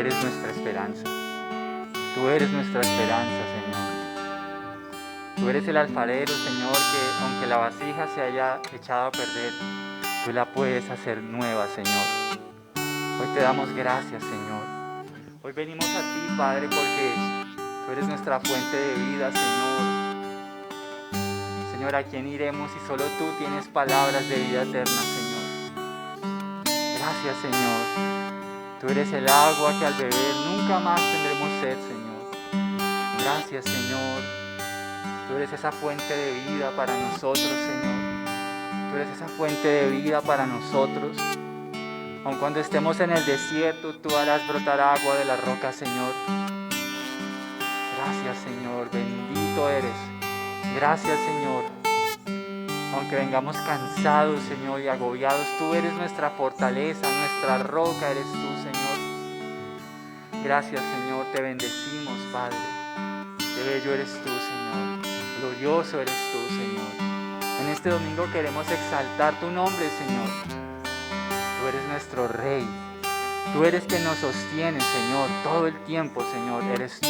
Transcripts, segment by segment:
eres nuestra esperanza. Tú eres nuestra esperanza, Señor. Tú eres el alfarero, Señor, que aunque la vasija se haya echado a perder, tú la puedes hacer nueva, Señor. Hoy te damos gracias, Señor. Hoy venimos a ti, Padre, porque tú eres nuestra fuente de vida, Señor. Señor, ¿a quién iremos si solo tú tienes palabras de vida eterna, Señor? Gracias, Señor. Tú eres el agua que al beber nunca más tendremos sed, Señor. Gracias, Señor. Tú eres esa fuente de vida para nosotros, Señor. Tú eres esa fuente de vida para nosotros. Aun cuando estemos en el desierto, tú harás brotar agua de la roca, Señor. Gracias, Señor. Bendito eres. Gracias, Señor. Aunque vengamos cansados, Señor, y agobiados, tú eres nuestra fortaleza, nuestra roca eres tú, Señor. Gracias, Señor. Te bendecimos, Padre. Qué bello eres tú, Señor. Glorioso eres tú, Señor. En este domingo queremos exaltar tu nombre, Señor. Tú eres nuestro Rey. Tú eres quien nos sostiene, Señor. Todo el tiempo, Señor, eres tú.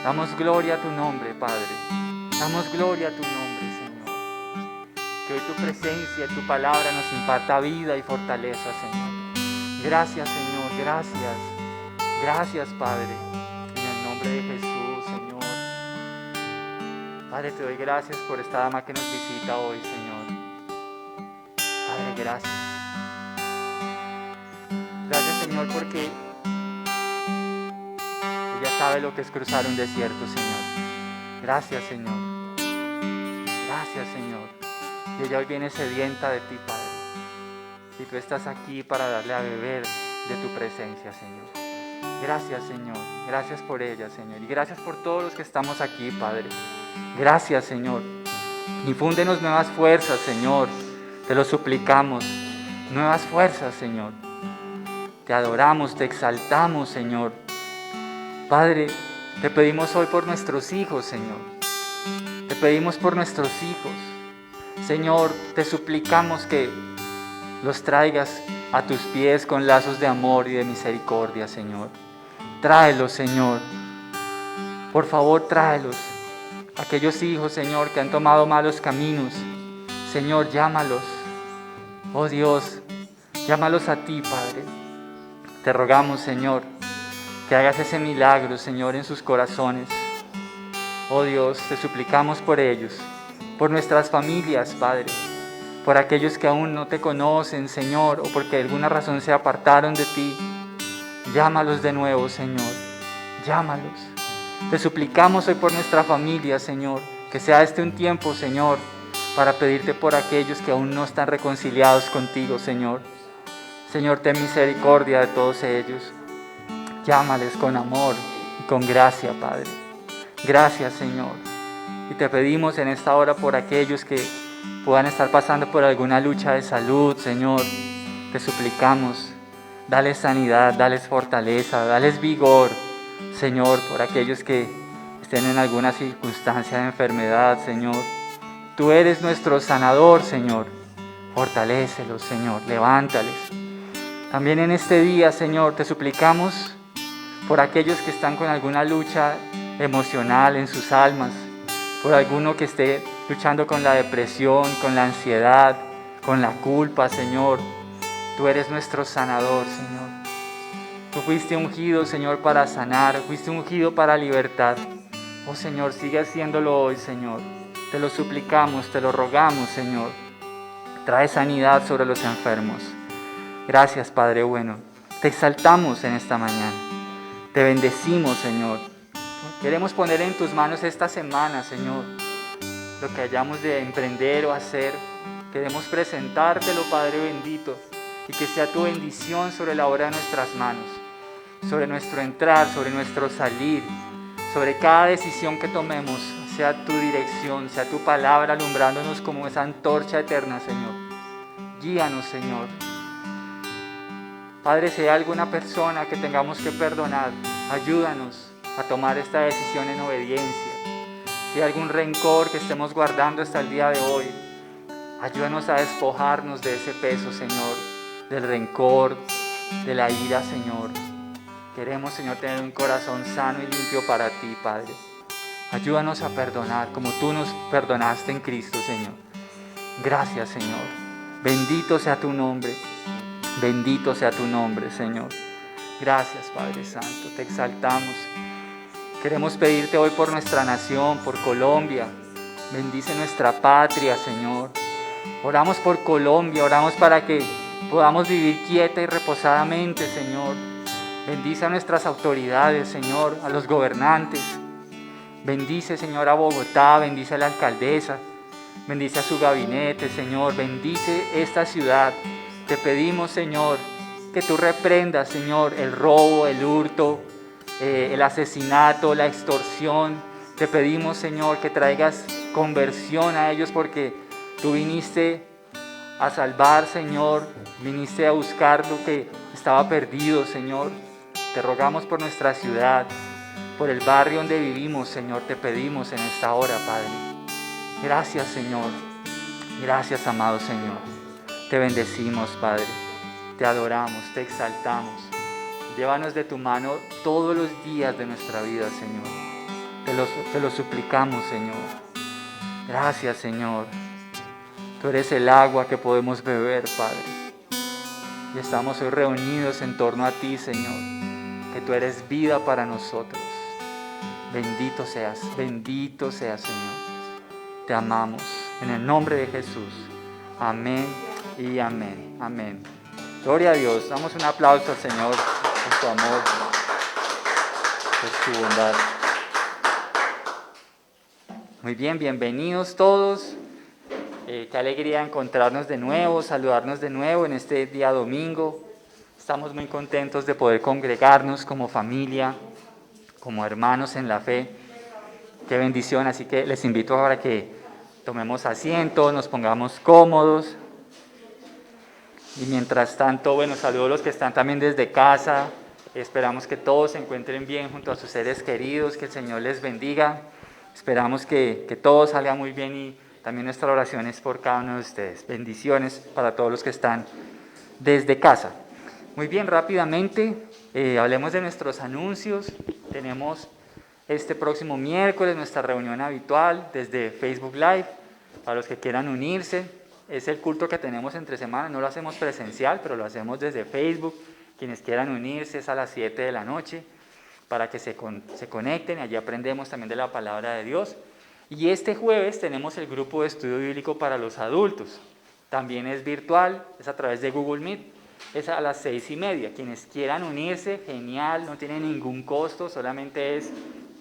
Damos gloria a tu nombre, Padre. Damos gloria a tu nombre, Señor. Que hoy tu presencia y tu palabra nos imparta vida y fortaleza, Señor. Gracias, Señor. Gracias. Gracias, Padre. En el nombre de Jesús, Señor. Padre, te doy gracias por esta dama que nos visita hoy, Señor. Padre, gracias. Gracias, Señor, porque ella sabe lo que es cruzar un desierto, Señor. Gracias, Señor. Gracias, Señor. Y ella hoy viene sedienta de ti, Padre. Y tú estás aquí para darle a beber de tu presencia, Señor. Gracias, Señor. Gracias por ella, Señor. Y gracias por todos los que estamos aquí, Padre. Gracias, Señor. Infúndenos nuevas fuerzas, Señor. Te lo suplicamos. Nuevas fuerzas, Señor. Te adoramos, te exaltamos, Señor. Padre, te pedimos hoy por nuestros hijos, Señor. Te pedimos por nuestros hijos. Señor, te suplicamos que los traigas a tus pies con lazos de amor y de misericordia, Señor. Tráelos, Señor. Por favor, tráelos. Aquellos hijos, Señor, que han tomado malos caminos, Señor, llámalos. Oh Dios, llámalos a ti, Padre. Te rogamos, Señor, que hagas ese milagro, Señor, en sus corazones. Oh Dios, te suplicamos por ellos, por nuestras familias, Padre, por aquellos que aún no te conocen, Señor, o porque de alguna razón se apartaron de ti. Llámalos de nuevo, Señor, llámalos. Te suplicamos hoy por nuestra familia, Señor, que sea este un tiempo, Señor, para pedirte por aquellos que aún no están reconciliados contigo, Señor. Señor, ten misericordia de todos ellos. Llámales con amor y con gracia, Padre. Gracias, Señor. Y te pedimos en esta hora por aquellos que puedan estar pasando por alguna lucha de salud, Señor. Te suplicamos, dales sanidad, dales fortaleza, dales vigor, Señor, por aquellos que estén en alguna circunstancia de enfermedad, Señor. Tú eres nuestro sanador, Señor. Fortalécelos, Señor, levántales. También en este día, Señor, te suplicamos por aquellos que están con alguna lucha emocional en sus almas, por alguno que esté luchando con la depresión, con la ansiedad, con la culpa, Señor. Tú eres nuestro sanador, Señor. Tú fuiste ungido, Señor, para sanar, fuiste ungido para libertad. Oh, Señor, sigue haciéndolo hoy, Señor. Te lo suplicamos, te lo rogamos, Señor. Trae sanidad sobre los enfermos. Gracias, Padre bueno. Te exaltamos en esta mañana. Te bendecimos, Señor. Queremos poner en tus manos esta semana, Señor, lo que hayamos de emprender o hacer. Queremos presentártelo, Padre bendito, y que sea tu bendición sobre la obra de nuestras manos, sobre nuestro entrar, sobre nuestro salir, sobre cada decisión que tomemos, sea tu dirección, sea tu palabra alumbrándonos como esa antorcha eterna, Señor. Guíanos, Señor. Padre, si hay alguna persona que tengamos que perdonar, ayúdanos a tomar esta decisión en obediencia. Si hay algún rencor que estemos guardando hasta el día de hoy, ayúdanos a despojarnos de ese peso, Señor, del rencor, de la ira, Señor. Queremos, Señor, tener un corazón sano y limpio para ti, Padre. Ayúdanos a perdonar como tú nos perdonaste en Cristo, Señor. Gracias, Señor. Bendito sea tu nombre. Bendito sea tu nombre, Señor. Gracias, Padre Santo. Te exaltamos. Queremos pedirte hoy por nuestra nación, por Colombia. Bendice nuestra patria, Señor. Oramos por Colombia, oramos para que podamos vivir quieta y reposadamente, Señor. Bendice a nuestras autoridades, Señor, a los gobernantes. Bendice, Señor, a Bogotá, bendice a la alcaldesa, bendice a su gabinete, Señor. Bendice esta ciudad. Te pedimos, Señor, que tú reprendas, Señor, el robo, el hurto, el asesinato, la extorsión. Te pedimos, Señor, que traigas conversión a ellos porque tú viniste a salvar, Señor. Viniste a buscar lo que estaba perdido, Señor. Te rogamos por nuestra ciudad, por el barrio donde vivimos, Señor. Te pedimos en esta hora, Padre. Gracias, Señor. Gracias, amado Señor. Te bendecimos, Padre. Te adoramos, te exaltamos. Llévanos de tu mano todos los días de nuestra vida, Señor. Te lo suplicamos, Señor. Gracias, Señor. Tú eres el agua que podemos beber, Padre. Y estamos hoy reunidos en torno a ti, Señor. Que tú eres vida para nosotros. Bendito seas, Señor. Te amamos. En el nombre de Jesús. Amén y amén. Amén. Gloria a Dios. Damos un aplauso al Señor por su amor, por su bondad. Muy bien, bienvenidos todos. Qué alegría encontrarnos de nuevo, saludarnos de nuevo en este día domingo. Estamos muy contentos de poder congregarnos como familia, como hermanos en la fe. Qué bendición, así que les invito ahora que tomemos asiento, nos pongamos cómodos. Y mientras tanto, bueno, saludo a los que están también desde casa. Esperamos que todos se encuentren bien junto a sus seres queridos, que el Señor les bendiga. Esperamos que todo salga muy bien y también nuestra oración es por cada uno de ustedes. Bendiciones para todos los que están desde casa. Muy bien, rápidamente, hablemos de nuestros anuncios. Tenemos este próximo miércoles nuestra reunión habitual desde Facebook Live. Para los que quieran unirse, es el culto que tenemos entre semana. No lo hacemos presencial, pero lo hacemos desde Facebook. Quienes quieran unirse es a las 7 de la noche para que se conecten. Allí aprendemos también de la palabra de Dios. Y este jueves tenemos el grupo de estudio bíblico para los adultos. También es virtual, es a través de Google Meet. Es a las 6:30. Quienes quieran unirse, genial, no tiene ningún costo, solamente es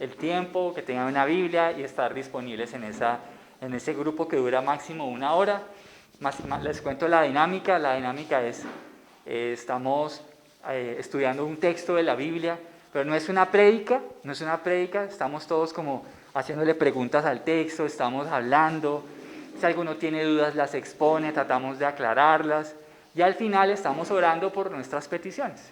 el tiempo, que tengan una Biblia y estar disponibles en ese grupo que dura máximo 1 hora. Les cuento la dinámica. La dinámica es, estamos estudiando un texto de la Biblia, pero no es una prédica, estamos todos como haciéndole preguntas al texto, estamos hablando, si alguno tiene dudas las expone, tratamos de aclararlas, y al final estamos orando por nuestras peticiones.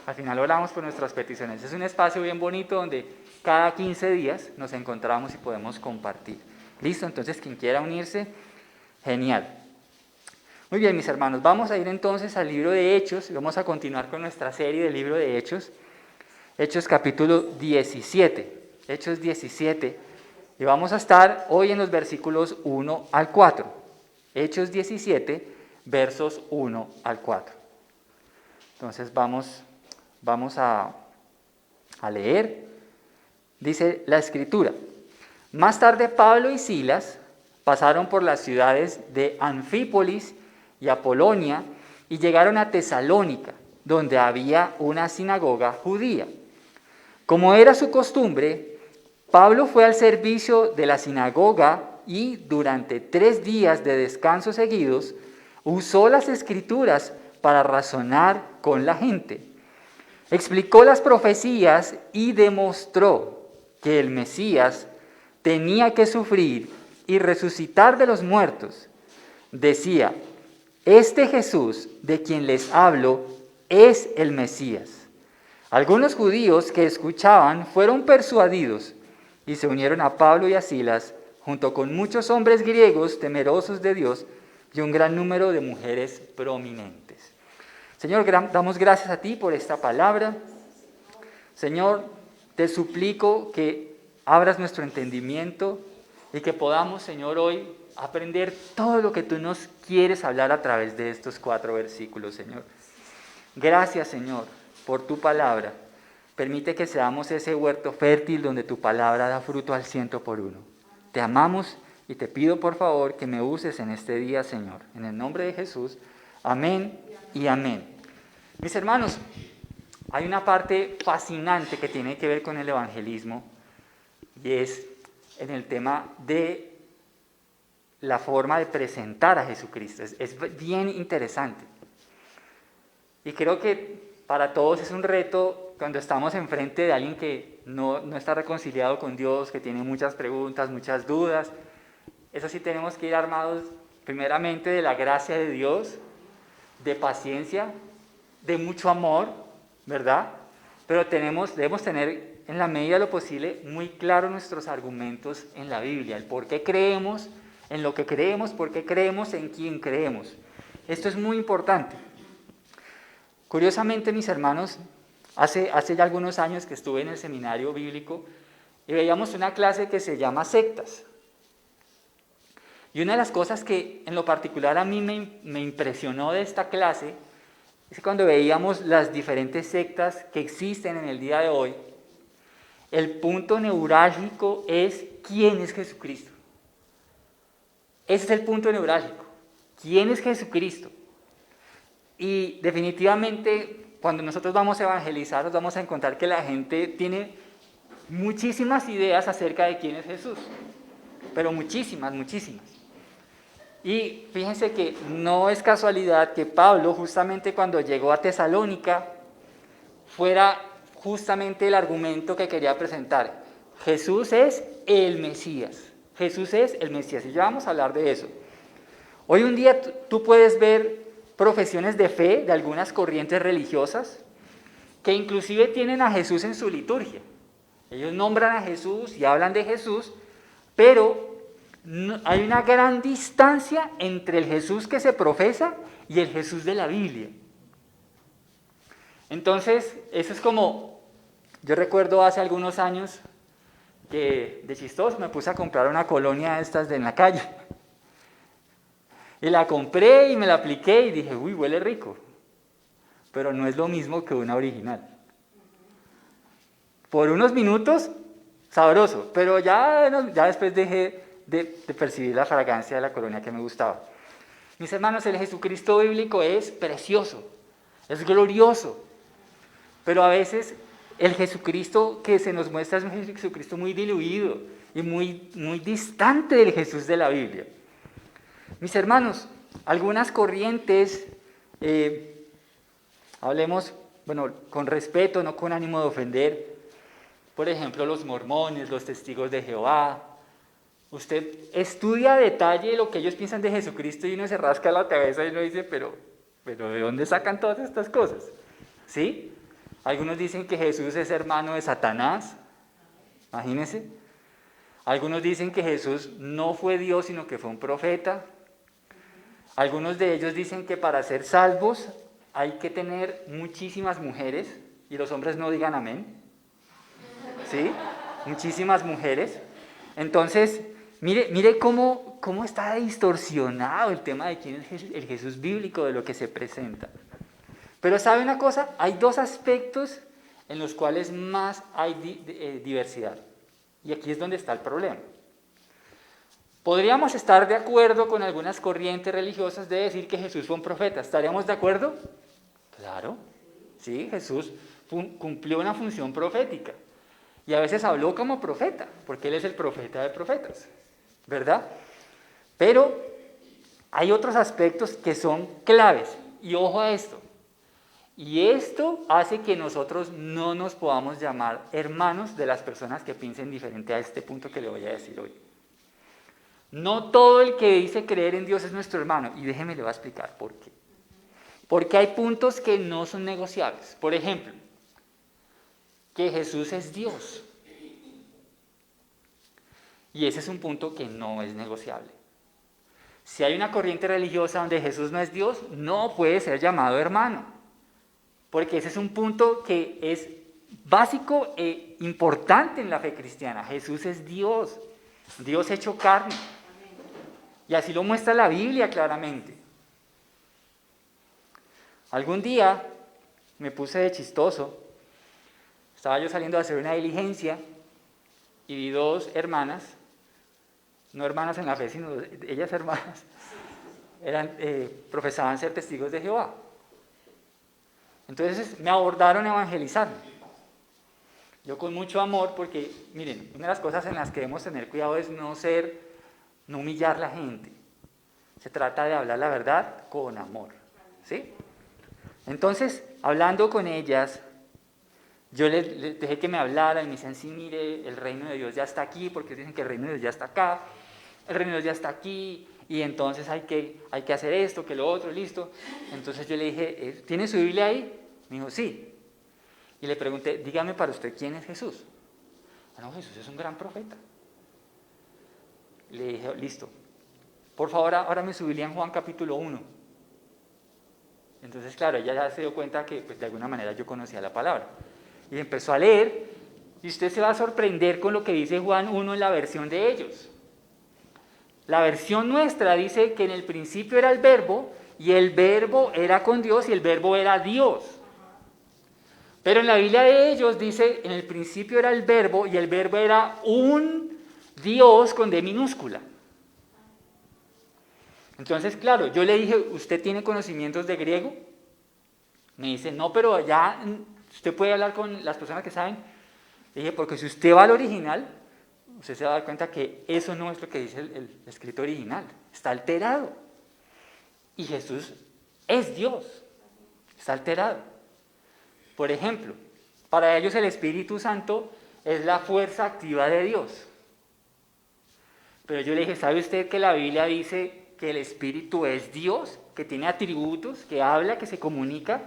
Al final oramos por nuestras peticiones. Es un espacio bien bonito donde cada 15 días nos encontramos y podemos compartir. ¿Listo? Entonces, quien quiera unirse, genial. Muy bien, mis hermanos, vamos a ir entonces al libro de Hechos y vamos a continuar con nuestra serie del libro de Hechos. Hechos capítulo 17. Hechos 17. Y vamos a estar hoy en los versículos 1 al 4. Hechos 17, versos 1 al 4. Entonces vamos a leer. Dice la Escritura: Más tarde Pablo y Silas pasaron por las ciudades de Anfípolis y Apolonia y llegaron a Tesalónica, donde había una sinagoga judía. Como era su costumbre, Pablo fue al servicio de la sinagoga y durante 3 días de descanso seguidos usó las Escrituras para razonar con la gente. Explicó las profecías y demostró que el Mesías tenía que sufrir y resucitar de los muertos. Decía: este Jesús de quien les hablo es el Mesías. Algunos judíos que escuchaban fueron persuadidos y se unieron a Pablo y a Silas, junto con muchos hombres griegos temerosos de Dios y un gran número de mujeres prominentes. Señor, damos gracias a ti por esta palabra. Señor, te suplico que abras nuestro entendimiento y que podamos, Señor, hoy aprender todo lo que tú nos quieres hablar a través de estos 4 versículos, Señor. Gracias, Señor, por tu palabra. Permite que seamos ese huerto fértil donde tu palabra da fruto al 100%. Te amamos y te pido, por favor, que me uses en este día, Señor. En el nombre de Jesús. Amén y amén. Mis hermanos, hay una parte fascinante que tiene que ver con el evangelismo y es en el tema de la forma de presentar a Jesucristo. Es bien interesante. Y creo que para todos es un reto cuando estamos enfrente de alguien que no está reconciliado con Dios, que tiene muchas preguntas, muchas dudas. Eso sí, tenemos que ir armados primeramente de la gracia de Dios, de paciencia, de mucho amor, ¿verdad? Pero debemos tener en la medida de lo posible muy claros nuestros argumentos en la Biblia, el por qué creemos en lo que creemos, por qué creemos en quién creemos. Esto es muy importante. Curiosamente, mis hermanos, hace ya algunos años que estuve en el seminario bíblico y veíamos una clase que se llama sectas. Y una de las cosas que en lo particular a mí me impresionó de esta clase es que cuando veíamos las diferentes sectas que existen en el día de hoy, el punto neurálgico es ¿quién es Jesucristo? Ese es el punto neurálgico. ¿Quién es Jesucristo? Y definitivamente cuando nosotros vamos a evangelizar nos vamos a encontrar que la gente tiene muchísimas ideas acerca de quién es Jesús, pero muchísimas. Y fíjense que no es casualidad que Pablo, justamente cuando llegó a Tesalónica, fuera justamente el argumento que quería presentar. Jesús es el Mesías. Jesús es el Mesías. Y ya vamos a hablar de eso. Hoy un día tú puedes ver profesiones de fe de algunas corrientes religiosas que inclusive tienen a Jesús en su liturgia. Ellos nombran a Jesús y hablan de Jesús, pero hay una gran distancia entre el Jesús que se profesa y el Jesús de la Biblia. Entonces, eso es como, yo recuerdo hace algunos años que de chistoso me puse a comprar una colonia de estas de en la calle. Y la compré y me la apliqué y dije, uy, huele rico. Pero no es lo mismo que una original. Por unos minutos, sabroso, pero ya después dejé de percibir la fragancia de la colonia que me gustaba. Mis hermanos, el Jesucristo bíblico es precioso, es glorioso, pero a veces el Jesucristo que se nos muestra es un Jesucristo muy diluido y muy distante del Jesús de la Biblia. Mis hermanos, algunas corrientes, hablemos, con respeto, no con ánimo de ofender, por ejemplo, los mormones, los testigos de Jehová. Usted estudia a detalle lo que ellos piensan de Jesucristo y uno se rasca la cabeza y uno dice, pero ¿de dónde sacan todas estas cosas? ¿Sí? Algunos dicen que Jesús es hermano de Satanás, imagínense. Algunos dicen que Jesús no fue Dios, sino que fue un profeta. Algunos de ellos dicen que para ser salvos hay que tener muchísimas mujeres, y los hombres no digan amén. ¿Sí? Muchísimas mujeres. Entonces, mire cómo está distorsionado el tema de quién es el Jesús bíblico, de lo que se presenta. Pero ¿sabe una cosa? Hay 2 aspectos en los cuales más hay diversidad. Y aquí es donde está el problema. Podríamos estar de acuerdo con algunas corrientes religiosas de decir que Jesús fue un profeta. ¿Estaríamos de acuerdo? Claro. Sí, Jesús cumplió una función profética. Y a veces habló como profeta, porque Él es el profeta de profetas, ¿verdad? Pero hay otros aspectos que son claves, y ojo a esto. Y esto hace que nosotros no nos podamos llamar hermanos de las personas que piensen diferente a este punto que le voy a decir hoy. No todo el que dice creer en Dios es nuestro hermano, y déjeme le voy a explicar por qué. Porque hay puntos que no son negociables. Por ejemplo, que Jesús es Dios. Y ese es un punto que no es negociable. Si hay una corriente religiosa donde Jesús no es Dios, no puede ser llamado hermano. Porque ese es un punto que es básico e importante en la fe cristiana. Jesús es Dios, Dios hecho carne. Y así lo muestra la Biblia claramente. Algún día me puse de chistoso. Estaba yo saliendo a hacer una diligencia y vi dos hermanas, no hermanas en la fe, sino ellas hermanas, profesaban ser testigos de Jehová. Entonces me abordaron a evangelizarme. Yo con mucho amor, porque miren, una de las cosas en las que debemos tener cuidado es no humillar a la gente. Se trata de hablar la verdad con amor, ¿sí? Entonces, hablando con ellas, yo les dejé que me hablaran y me decían, sí, mire, el reino de Dios ya está aquí, porque dicen que el reino de Dios ya está acá, el reino de Dios ya está aquí, y entonces hay que hacer esto, que lo otro, listo. Entonces yo le dije, ¿tiene su Biblia ahí? Me dijo, sí. Y le pregunté, dígame para usted, ¿quién es Jesús? No, Jesús es un gran profeta. Le dije, listo, por favor, ahora me su Biblia en Juan capítulo 1. Entonces, claro, ella ya se dio cuenta que pues, de alguna manera yo conocía la palabra. Y empezó a leer, y usted se va a sorprender con lo que dice Juan 1 en la versión de ellos. La versión nuestra dice que en el principio era el verbo, y el verbo era con Dios, y el verbo era Dios. Pero en la Biblia de ellos dice, en el principio era el verbo, y el verbo era un Dios con D minúscula. Entonces, claro, yo le dije, ¿usted tiene conocimientos de griego? Me dice, no, pero ya usted puede hablar con las personas que saben. Le dije, porque si usted va al original, usted se va a dar cuenta que eso no es lo que dice el escrito original. Está alterado. Y Jesús es Dios. Está alterado. Por ejemplo, para ellos el Espíritu Santo es la fuerza activa de Dios. Pero yo le dije, ¿sabe usted que la Biblia dice que el Espíritu es Dios, que tiene atributos, que habla, que se comunica?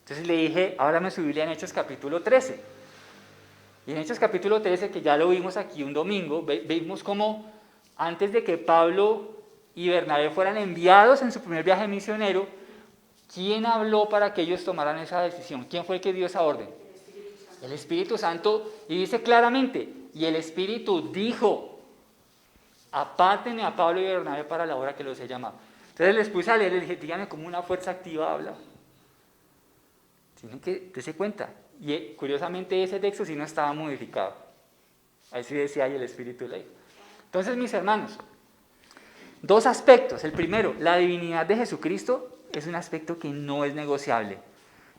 Entonces le dije, ábrame su Biblia en Hechos capítulo 13. Y en Hechos capítulo 13, que ya lo vimos aquí un domingo, vimos cómo antes de que Pablo y Bernabé fueran enviados en su primer viaje misionero, ¿quién habló para que ellos tomaran esa decisión? ¿Quién fue el que dio esa orden? El Espíritu Santo. Y dice claramente, y el Espíritu dijo, apártenme a Pablo y Bernabé para la obra que los he llamado. Entonces les puse a leer, les dije, díganme cómo una fuerza activa habla. Tienen que darse cuenta. Y curiosamente ese texto sí no estaba modificado. Ahí sí decía, y el Espíritu le dijo. Entonces, mis hermanos, dos aspectos. El primero, la divinidad de Jesucristo es un aspecto que no es negociable.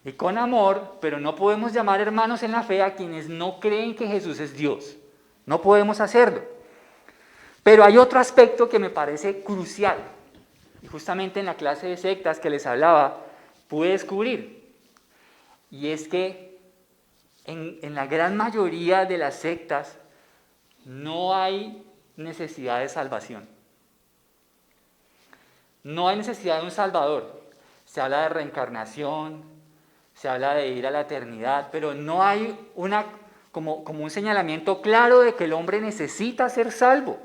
Y con amor, pero no podemos llamar hermanos en la fe a quienes no creen que Jesús es Dios. No podemos hacerlo. Pero hay otro aspecto que me parece crucial. Y justamente en la clase de sectas que les hablaba, pude descubrir. Y es que en la gran mayoría de las sectas no hay necesidad de salvación. No hay necesidad de un Salvador. Se habla de reencarnación, se habla de ir a la eternidad, pero no hay como un señalamiento claro de que el hombre necesita ser salvo.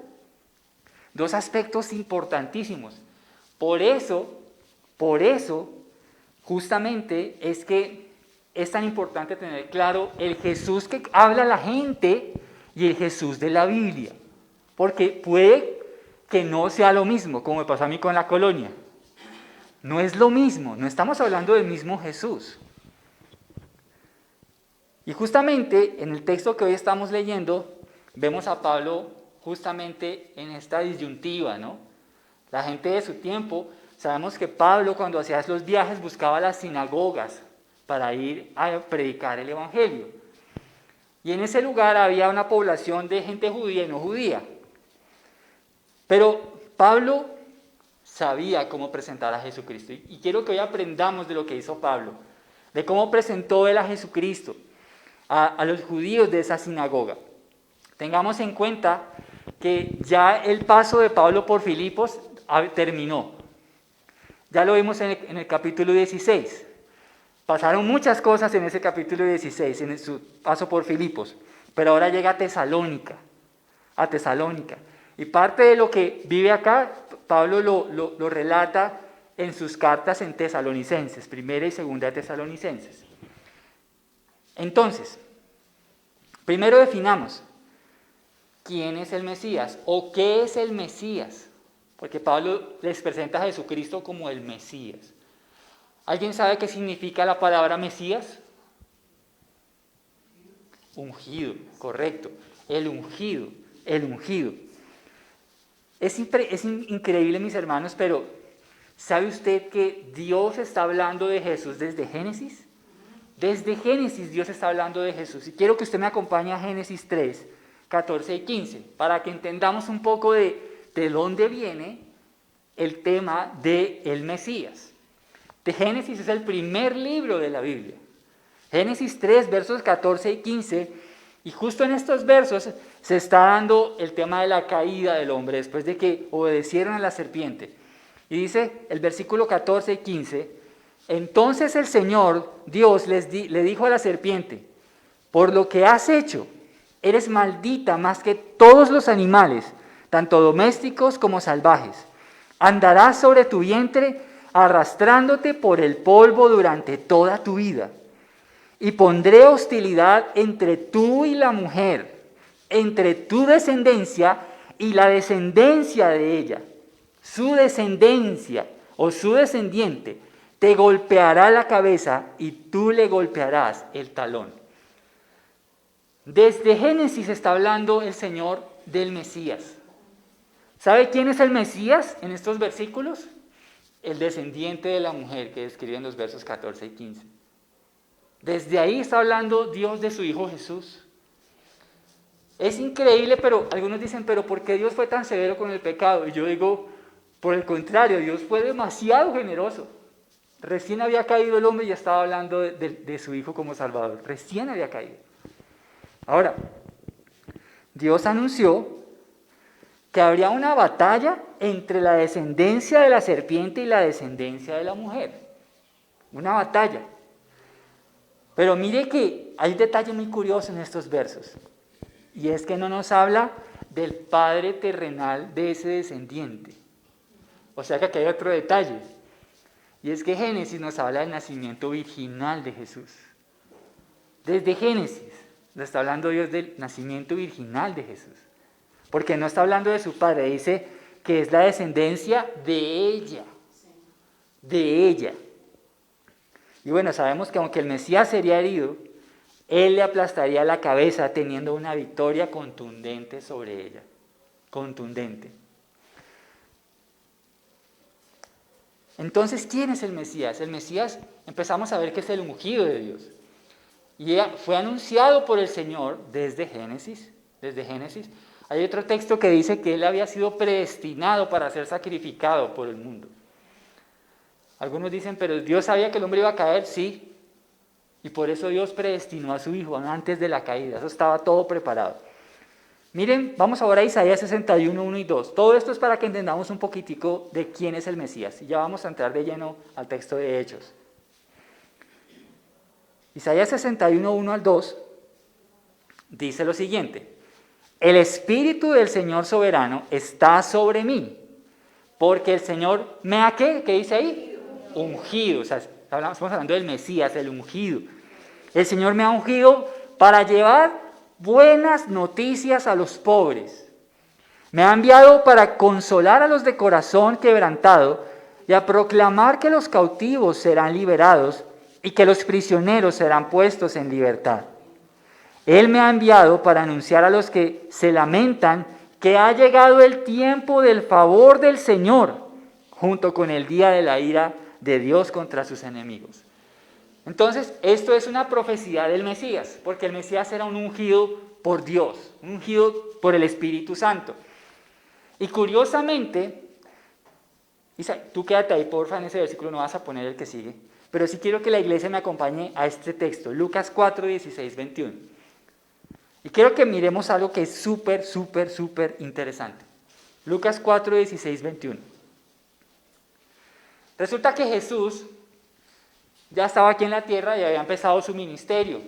Dos aspectos importantísimos. Por eso, justamente es que es tan importante tener claro el Jesús que habla la gente y el Jesús de la Biblia. Porque puede que no sea lo mismo, como me pasó a mí con la colonia. No es lo mismo, no estamos hablando del mismo Jesús. Y justamente en el texto que hoy estamos leyendo, vemos a Pablo justamente en esta disyuntiva, ¿no? La gente de su tiempo, sabemos que Pablo cuando hacía los viajes buscaba las sinagogas para ir a predicar el Evangelio. Y en ese lugar había una población de gente judía y no judía. Pero Pablo sabía cómo presentar a Jesucristo. Y quiero que hoy aprendamos de lo que hizo Pablo, de cómo presentó él a Jesucristo a los judíos de esa sinagoga. Tengamos en cuenta que ya el paso de Pablo por Filipos terminó. Ya lo vimos en el capítulo 16. Pasaron muchas cosas en ese capítulo 16, en su paso por Filipos, pero ahora llega a Tesalónica. Y parte de lo que vive acá, Pablo lo relata en sus cartas en Tesalonicenses, primera y segunda de Tesalonicenses. Entonces, primero definamos quién es el Mesías o qué es el Mesías, porque Pablo les presenta a Jesucristo como el Mesías. ¿Alguien sabe qué significa la palabra Mesías? Ungido, correcto. El ungido, el ungido. Es increíble, mis hermanos, pero ¿sabe usted que Dios está hablando de Jesús desde Génesis? Desde Génesis Dios está hablando de Jesús. Y quiero que usted me acompañe a Génesis 3, 14 y 15, para que entendamos un poco de dónde viene el tema del Mesías. De Génesis es el primer libro de la Biblia. Génesis 3, versos 14 y 15, y justo en estos versos se está dando el tema de la caída del hombre después de que obedecieron a la serpiente. Y dice el versículo 14 y 15, entonces el Señor Dios le dijo a la serpiente, por lo que has hecho, eres maldita más que todos los animales, tanto domésticos como salvajes. Andarás sobre tu vientre arrastrándote por el polvo durante toda tu vida. Y pondré hostilidad entre tú y la mujer, entre tu descendencia y la descendencia de ella. Su descendencia o su descendiente te golpeará la cabeza y tú le golpearás el talón. Desde Génesis está hablando el Señor del Mesías. ¿Sabe quién es el Mesías en estos versículos? El descendiente de la mujer que describe en los versos 14 y 15. Desde ahí está hablando Dios de su Hijo Jesús. Es increíble, pero algunos dicen, pero ¿por qué Dios fue tan severo con el pecado? Y yo digo, por el contrario, Dios fue demasiado generoso. Recién había caído el hombre y ya estaba hablando de su Hijo como Salvador. Recién había caído. Ahora, Dios anunció que habría una batalla entre la descendencia de la serpiente y la descendencia de la mujer. Una batalla. Pero mire que hay un detalle muy curioso en estos versos, y es que no nos habla del padre terrenal de ese descendiente. O sea que aquí hay otro detalle, y es que Génesis nos habla del nacimiento virginal de Jesús. Desde Génesis nos está hablando Dios del nacimiento virginal de Jesús, porque no está hablando de su padre, dice que es la descendencia de ella, de ella. Y bueno, sabemos que aunque el Mesías sería herido, Él le aplastaría la cabeza teniendo una victoria contundente sobre ella. Contundente. Entonces, ¿quién es el Mesías? El Mesías, empezamos a ver que es el ungido de Dios. Y fue anunciado por el Señor desde Génesis. Desde Génesis. Hay otro texto que dice que Él había sido predestinado para ser sacrificado por el mundo. Algunos dicen, pero Dios sabía que el hombre iba a caer, sí. Y por eso Dios predestinó a su Hijo antes de la caída. Eso estaba todo preparado. Miren, vamos ahora a Isaías 61, 1 y 2. Todo esto es para que entendamos un poquitico de quién es el Mesías. Y ya vamos a entrar de lleno al texto de Hechos. Isaías 61, 1 al 2 dice lo siguiente. El Espíritu del Señor soberano está sobre mí, porque el Señor me ha, ¿qué dice ahí? Ungido, o sea, estamos hablando del Mesías, el ungido. El Señor me ha ungido para llevar buenas noticias a los pobres. Me ha enviado para consolar a los de corazón quebrantado y a proclamar que los cautivos serán liberados y que los prisioneros serán puestos en libertad. Él me ha enviado para anunciar a los que se lamentan que ha llegado el tiempo del favor del Señor, junto con el día de la ira de Dios contra sus enemigos. Entonces, esto es una profecía del Mesías, porque el Mesías era un ungido por Dios, un ungido por el Espíritu Santo. Y curiosamente, Isa, tú quédate ahí porfa en ese versículo, no vas a poner el que sigue, pero sí quiero que la iglesia me acompañe a este texto, Lucas 4, 16, 21. Y quiero que miremos algo que es súper interesante. Lucas 4, 16, 21. Resulta que Jesús ya estaba aquí en la tierra y había empezado su ministerio.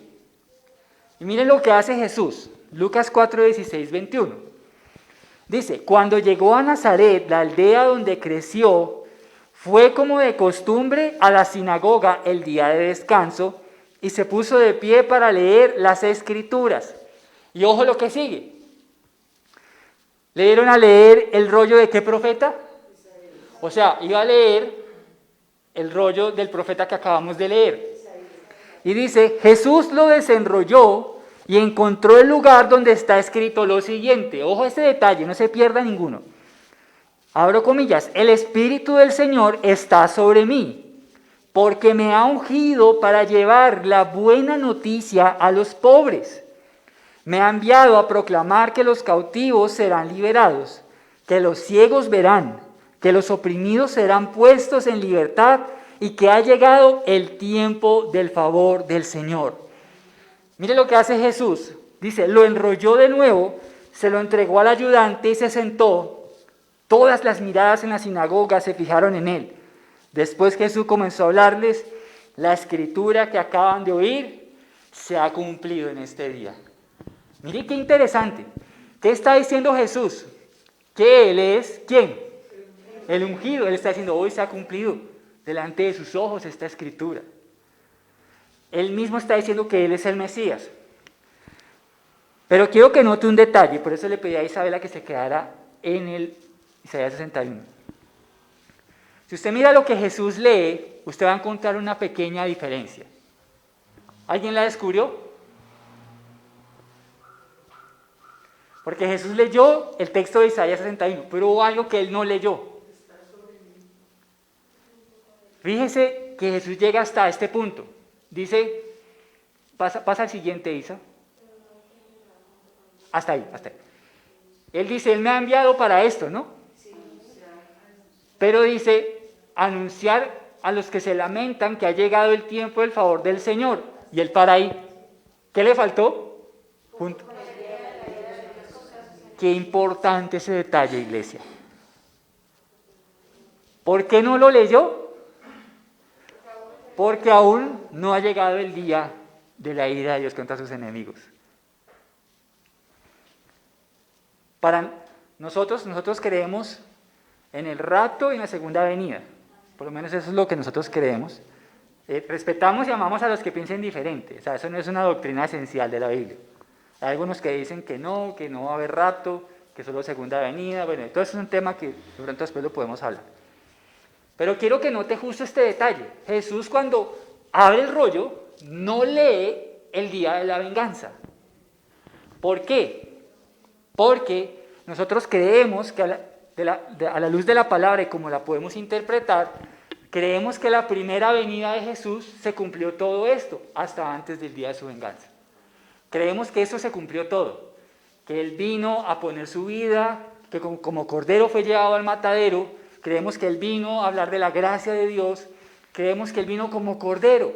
Y miren lo que hace Jesús. Lucas 4, 16, 21. Dice, cuando llegó a Nazaret, la aldea donde creció, fue como de costumbre a la sinagoga el día de descanso y se puso de pie para leer las Escrituras. Y ojo lo que sigue. ¿Le dieron a leer el rollo de qué profeta? O sea, iba a leer el rollo del profeta que acabamos de leer. Y dice, Jesús lo desenrolló y encontró el lugar donde está escrito lo siguiente. Ojo a este detalle, no se pierda ninguno. Abro comillas, el Espíritu del Señor está sobre mí, porque me ha ungido para llevar la buena noticia a los pobres. Me ha enviado a proclamar que los cautivos serán liberados, que los ciegos verán, que los oprimidos serán puestos en libertad y que ha llegado el tiempo del favor del Señor. Mire lo que hace Jesús. Dice, lo enrolló de nuevo, se lo entregó al ayudante y se sentó. Todas las miradas en la sinagoga se fijaron en él. Después Jesús comenzó a hablarles, la escritura que acaban de oír se ha cumplido en este día. Mire qué interesante. ¿Qué está diciendo Jesús? Que Él es, ¿quién? El ungido. Él está diciendo, hoy se ha cumplido. Delante de sus ojos esta escritura. Él mismo está diciendo que Él es el Mesías. Pero quiero que note un detalle, por eso le pedí a Isabela que se quedara en el Isaías 61. Si usted mira lo que Jesús lee, usted va a encontrar una pequeña diferencia. ¿Alguien la descubrió? Porque Jesús leyó el texto de Isaías 61, pero hubo algo que él no leyó. Fíjese que Jesús llega hasta este punto. Dice, pasa al siguiente, Isa. Hasta ahí. Él dice, Él me ha enviado para esto, ¿no? Pero dice, anunciar a los que se lamentan que ha llegado el tiempo del favor del Señor. Y Él para ahí. ¿Qué le faltó? Junto. Qué importante ese detalle, iglesia. ¿Por qué no lo leyó? Porque aún no ha llegado el día de la ira de Dios contra sus enemigos. Para nosotros creemos en el rapto y en la segunda venida. Por lo menos eso es lo que nosotros creemos. Respetamos y amamos a los que piensen diferente. O sea, eso no es una doctrina esencial de la Biblia. Hay algunos que dicen que no va a haber rapto, que solo segunda venida. Bueno, todo eso es un tema que de pronto después lo podemos hablar. Pero quiero que note justo este detalle. Jesús cuando abre el rollo no lee el día de la venganza. ¿Por qué? Porque nosotros creemos que a la luz de la palabra y como la podemos interpretar, creemos que la primera venida de Jesús se cumplió todo esto, hasta antes del día de su venganza. Creemos que eso se cumplió todo, que Él vino a poner su vida, que como cordero fue llevado al matadero, creemos que Él vino a hablar de la gracia de Dios, creemos que Él vino como cordero,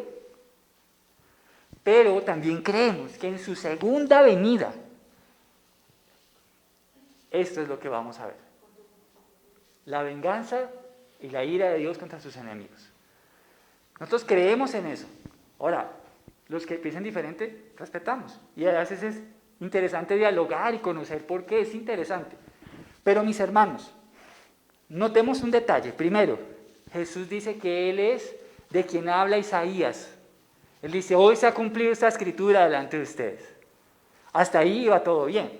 pero también creemos que en su segunda venida, esto es lo que vamos a ver. La venganza y la ira de Dios contra sus enemigos. Nosotros creemos en eso. Ahora, los que piensan diferente, respetamos. Y a veces es interesante dialogar y conocer por qué es interesante. Pero mis hermanos, notemos un detalle. Primero, Jesús dice que Él es de quien habla Isaías. Él dice, hoy se ha cumplido esta escritura delante de ustedes. Hasta ahí iba todo bien.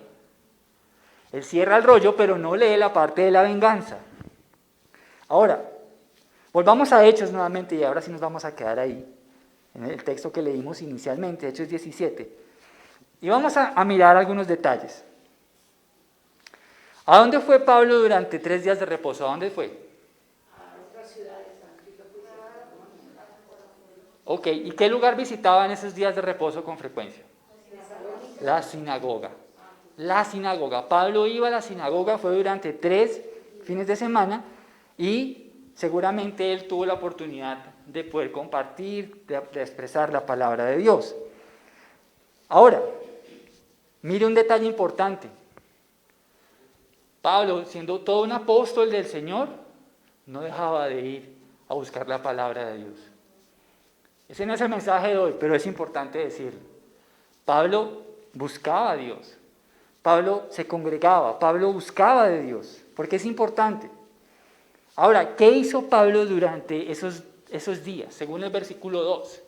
Él cierra el rollo, pero no lee la parte de la venganza. Ahora, volvamos a Hechos nuevamente y ahora sí nos vamos a quedar ahí, en el texto que leímos inicialmente, Hechos 17. Y vamos a mirar algunos detalles. ¿A dónde fue Pablo durante 3 días de reposo? ¿A dónde fue? A otras ciudades. Ok, ¿y qué lugar visitaba en esos días de reposo con frecuencia? La sinagoga. La sinagoga. Pablo iba a la sinagoga, fue durante 3 fines de semana y seguramente él tuvo la oportunidad de poder compartir, de expresar la palabra de Dios. Ahora, mire un detalle importante. Pablo, siendo todo un apóstol del Señor, no dejaba de ir a buscar la palabra de Dios. Ese no es el mensaje de hoy, pero es importante decirlo. Pablo buscaba a Dios. Pablo se congregaba, Pablo buscaba de Dios, porque es importante. Ahora, ¿qué hizo Pablo durante esos días? Según el versículo 2.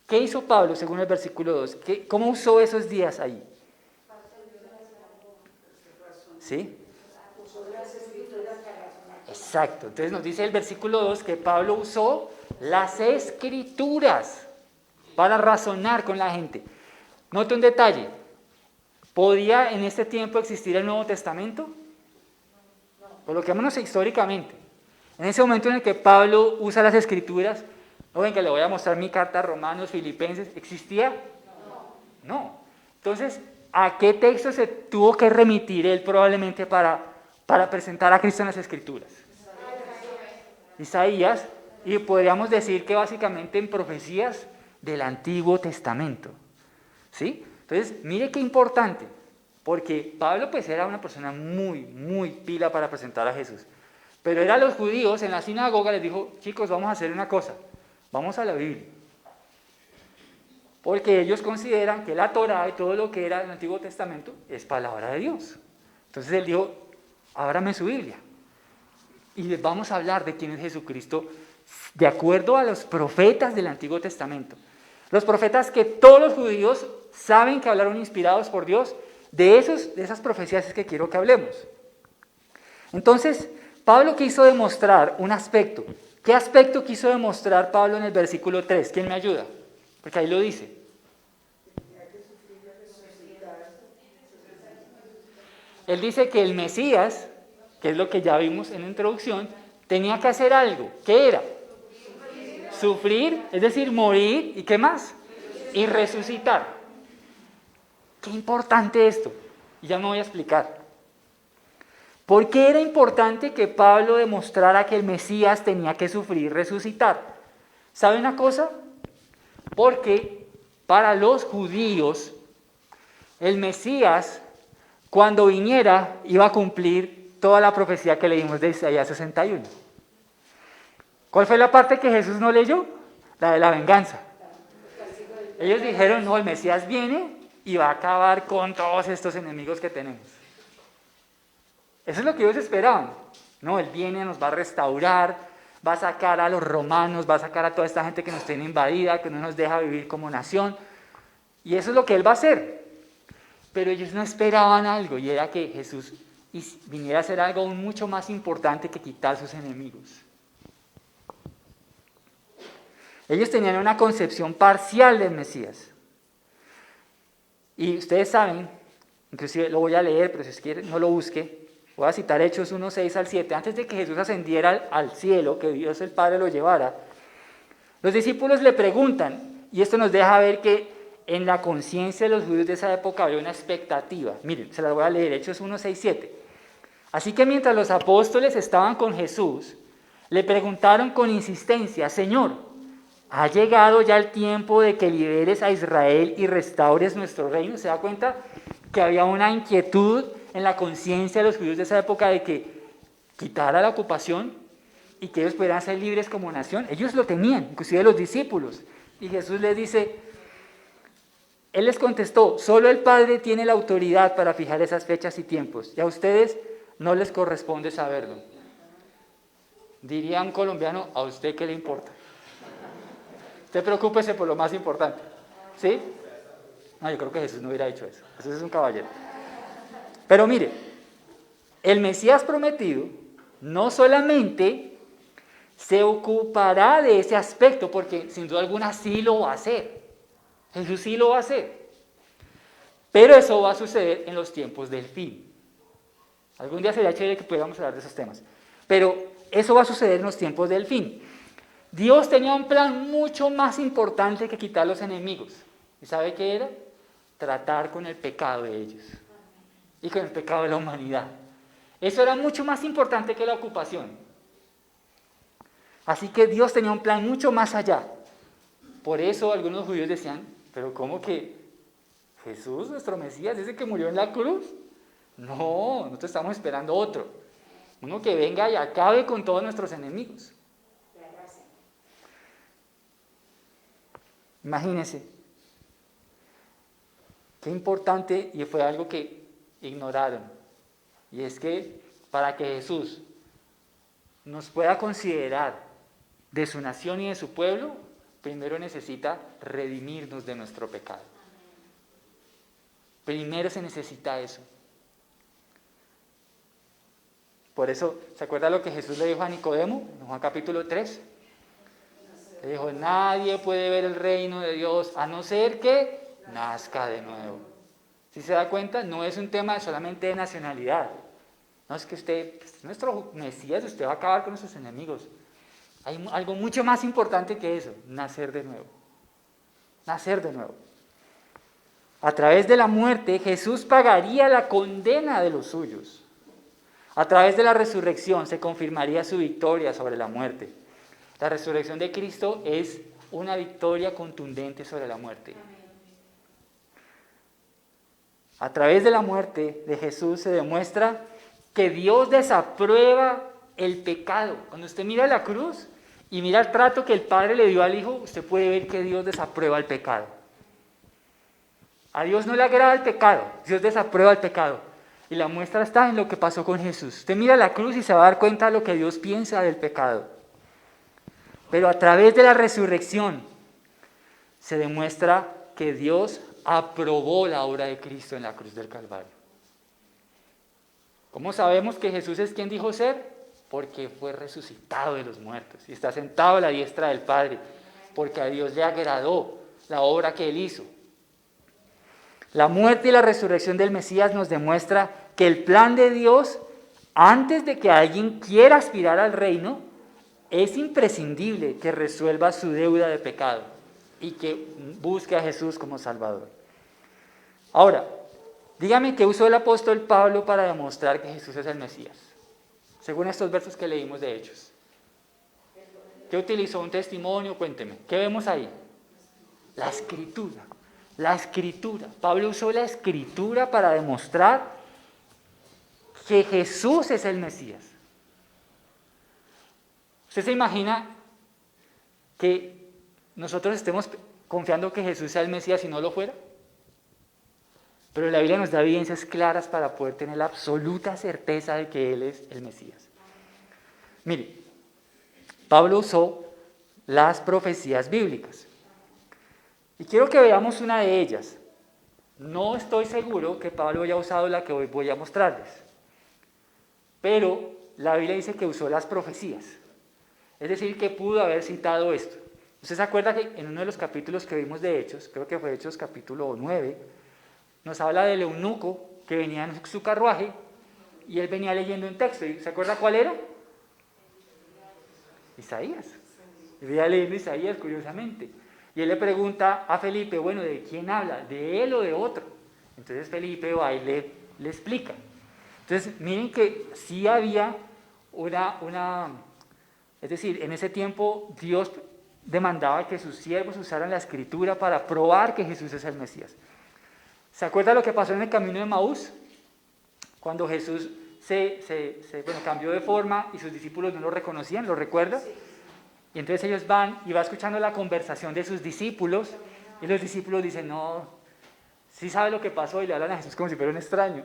¿Qué hizo Pablo según el versículo 2? ¿Cómo usó esos días ahí? ¿Sí? Exacto. Entonces nos dice el versículo 2 que Pablo usó las escrituras para razonar con la gente. Note un detalle. ¿Podía en este tiempo existir el Nuevo Testamento? Coloquémonos históricamente. En ese momento en el que Pablo usa las escrituras, no ven que le voy a mostrar mi carta a Romanos, Filipenses, ¿existía? No. Entonces, ¿a qué texto se tuvo que remitir él probablemente para presentar a Cristo en las escrituras? Isaías, y podríamos decir que básicamente en profecías del Antiguo Testamento. ¿Sí? Entonces, mire qué importante, porque Pablo pues era una persona muy pila para presentar a Jesús. Pero era a los judíos en la sinagoga, les dijo, chicos, vamos a hacer una cosa, vamos a la Biblia. Porque ellos consideran que la Torá y todo lo que era el Antiguo Testamento es palabra de Dios. Entonces él dijo, ábrame su Biblia. Y les vamos a hablar de quién es Jesucristo de acuerdo a los profetas del Antiguo Testamento. Los profetas que todos los judíos saben que hablaron inspirados por Dios, de esas profecías es que quiero que hablemos. Entonces, Pablo quiso demostrar un aspecto. ¿Qué aspecto quiso demostrar Pablo en el versículo 3? ¿Quién me ayuda? Porque ahí lo dice. Él dice que el Mesías, que es lo que ya vimos en la introducción, tenía que hacer algo. ¿Qué era? Sufrir, es decir, morir, ¿y qué más? Y resucitar. Qué importante esto. Y ya me voy a explicar. ¿Por qué era importante que Pablo demostrara que el Mesías tenía que sufrir y resucitar? ¿Sabe una cosa? Porque para los judíos, el Mesías, cuando viniera, iba a cumplir toda la profecía que leímos de Isaías 61. ¿Cuál fue la parte que Jesús no leyó? La de la venganza. Ellos dijeron, no, el Mesías viene y va a acabar con todos estos enemigos que tenemos. Eso es lo que ellos esperaban. No, Él viene, nos va a restaurar, va a sacar a los romanos, va a sacar a toda esta gente que nos tiene invadida, que no nos deja vivir como nación. Y eso es lo que Él va a hacer. Pero ellos no esperaban algo, y era que Jesús viniera a hacer algo aún mucho más importante que quitar sus enemigos. Ellos tenían una concepción parcial del Mesías. Y ustedes saben, inclusive lo voy a leer, pero si quieren no lo busque. Voy a citar Hechos 1, 6 al 7. Antes de que Jesús ascendiera al cielo, que Dios el Padre lo llevara, los discípulos le preguntan, y esto nos deja ver que en la conciencia de los judíos de esa época había una expectativa. Miren, se las voy a leer, Hechos 1, 6, 7. Así que mientras los apóstoles estaban con Jesús, le preguntaron con insistencia, Señor, ¿ha llegado ya el tiempo de que liberes a Israel y restaures nuestro reino? ¿Se da cuenta que había una inquietud en la conciencia de los judíos de esa época de que quitara la ocupación y que ellos pudieran ser libres como nación? Ellos lo tenían, inclusive los discípulos. Y Jesús les dice, Él les contestó, solo el Padre tiene la autoridad para fijar esas fechas y tiempos, y a ustedes no les corresponde saberlo. Diría un colombiano, ¿a usted qué le importa? Usted preocúpese por lo más importante. ¿Sí? No, yo creo que Jesús no hubiera hecho eso. Jesús es un caballero. Pero mire, el Mesías prometido no solamente se ocupará de ese aspecto, porque sin duda alguna sí lo va a hacer. Jesús sí lo va a hacer. Pero eso va a suceder en los tiempos del fin. Algún día sería chévere que pudiéramos hablar de esos temas. Pero eso va a suceder en los tiempos del fin. Dios tenía un plan mucho más importante que quitar los enemigos. ¿Y sabe qué era? Tratar con el pecado de ellos. Y con el pecado de la humanidad. Eso era mucho más importante que la ocupación. Así que Dios tenía un plan mucho más allá. Por eso algunos judíos decían, pero ¿cómo que Jesús, nuestro Mesías, ese que murió en la cruz? No, nosotros estamos esperando otro. Uno que venga y acabe con todos nuestros enemigos. Imagínense. Qué importante, y fue algo que ignoraron. Y es que para que Jesús nos pueda considerar de su nación y de su pueblo, primero necesita redimirnos de nuestro pecado. Primero se necesita eso. Por eso, ¿se acuerda lo que Jesús le dijo a Nicodemo en Juan capítulo 3? Le dijo, nadie puede ver el reino de Dios a no ser que nazca de nuevo. Si se da cuenta, no es un tema solamente de nacionalidad. No es que usted, pues, nuestro Mesías, usted va a acabar con sus enemigos. Hay algo mucho más importante que eso, nacer de nuevo. Nacer de nuevo. A través de la muerte, Jesús pagaría la condena de los suyos. A través de la resurrección se confirmaría su victoria sobre la muerte. La resurrección de Cristo es una victoria contundente sobre la muerte. A través de la muerte de Jesús se demuestra que Dios desaprueba el pecado. Cuando usted mira la cruz y mira el trato que el Padre le dio al Hijo, usted puede ver que Dios desaprueba el pecado. A Dios no le agrada el pecado, Dios desaprueba el pecado. Y la muestra está en lo que pasó con Jesús. Usted mira la cruz y se va a dar cuenta de lo que Dios piensa del pecado. Pero a través de la resurrección se demuestra que Dios aprobó la obra de Cristo en la cruz del Calvario. ¿Cómo sabemos que Jesús es quien dijo ser? Porque fue resucitado de los muertos y está sentado a la diestra del Padre, porque a Dios le agradó la obra que Él hizo. La muerte y la resurrección del Mesías nos demuestra que el plan de Dios, antes de que alguien quiera aspirar al reino, es imprescindible que resuelva su deuda de pecado y que busque a Jesús como Salvador. Ahora, dígame qué usó el apóstol Pablo para demostrar que Jesús es el Mesías, según estos versos que leímos de Hechos. ¿Qué utilizó? ¿Un testimonio? Cuénteme. ¿Qué vemos ahí? La Escritura. La Escritura. Pablo usó la Escritura para demostrar que Jesús es el Mesías. ¿Usted se imagina que nosotros estemos confiando que Jesús sea el Mesías si no lo fuera? Pero la Biblia nos da evidencias claras para poder tener la absoluta certeza de que Él es el Mesías. Mire, Pablo usó las profecías bíblicas. Y quiero que veamos una de ellas. No estoy seguro que Pablo haya usado la que hoy voy a mostrarles. Pero la Biblia dice que usó las profecías. Es decir, que pudo haber citado esto. ¿Usted se acuerda que en uno de los capítulos que vimos de Hechos, creo que fue Hechos capítulo 9, nos habla del eunuco que venía en su carruaje y él venía leyendo un texto? ¿Y se acuerda cuál era? Isaías. Y venía leyendo Isaías, curiosamente. Y él le pregunta a Felipe, bueno, ¿de quién habla? ¿De él o de otro? Entonces Felipe va y le explica. Entonces, miren que sí había es decir, en ese tiempo Dios demandaba que sus siervos usaran la Escritura para probar que Jesús es el Mesías. ¿Se acuerda lo que pasó en el camino de Maús? Cuando Jesús cambió de forma y sus discípulos no lo reconocían, ¿lo recuerda? Y entonces ellos van y va escuchando la conversación de sus discípulos y los discípulos dicen, no, sí sabe lo que pasó, y le hablan a Jesús como si fuera un extraño.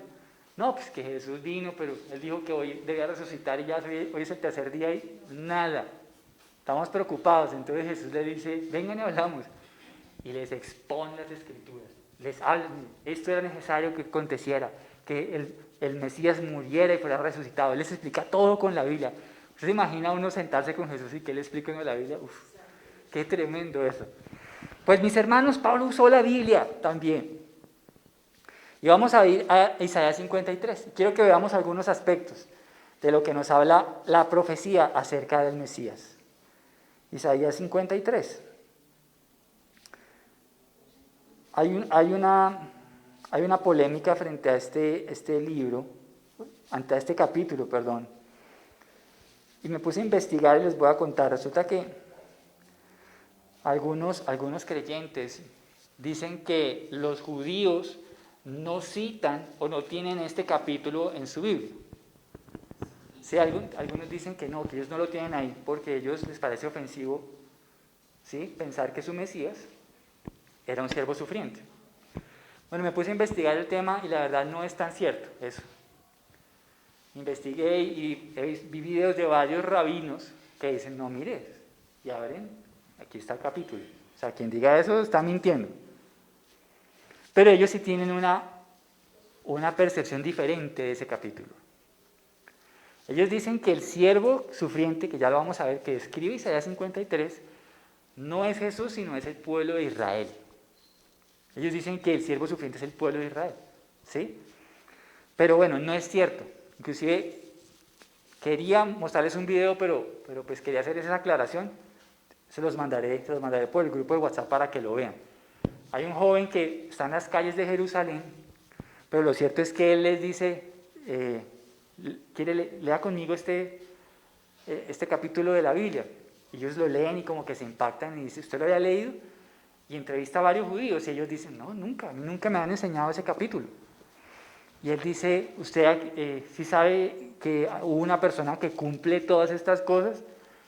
No, pues que Jesús vino, pero Él dijo que hoy debía resucitar y ya hoy es el tercer día y nada. Estamos preocupados. Entonces Jesús les dice, vengan y hablamos. Y les expone las Escrituras. Les habla, esto era necesario que aconteciera, que el Mesías muriera y fuera resucitado. Él les explica todo con la Biblia. ¿Usted se imagina uno sentarse con Jesús y que Él le explique en la Biblia? Uf, qué tremendo eso. Pues mis hermanos, Pablo usó la Biblia también. Y vamos a ir a Isaías 53. Quiero que veamos algunos aspectos de lo que nos habla la profecía acerca del Mesías. Isaías 53. Hay una polémica frente a este libro, ante este capítulo, perdón. Y me puse a investigar y les voy a contar. Resulta que algunos creyentes dicen que los judíos no citan o no tienen este capítulo en su Biblia. Sí, algunos dicen que no, que ellos no lo tienen ahí porque a ellos les parece ofensivo, ¿sí?, pensar que su Mesías era un siervo sufriente. Bueno, me puse a investigar el tema y la verdad no es tan cierto eso. Investigué y vi videos de varios rabinos que dicen, no, mire, y abren Aquí está el capítulo. O sea, quien diga eso está mintiendo. Pero ellos sí tienen una percepción diferente de ese capítulo. Ellos dicen que el siervo sufriente, que ya lo vamos a ver, que escribe Isaías 53, no es Jesús, sino es el pueblo de Israel. Ellos dicen que el siervo sufriente es el pueblo de Israel, ¿sí? Pero bueno, no es cierto. Inclusive quería mostrarles un video, pero pues quería hacer esa aclaración. Se los mandaré por el grupo de WhatsApp para que lo vean. Hay un joven que está en las calles de Jerusalén, pero lo cierto es que él les dice, lea conmigo este capítulo de la Biblia. Y ellos lo leen y como que se impactan y dicen, ¿usted lo había leído? Y entrevista a varios judíos y ellos dicen, no, nunca me han enseñado ese capítulo. Y él dice, ¿usted sí sabe que hubo una persona que cumple todas estas cosas?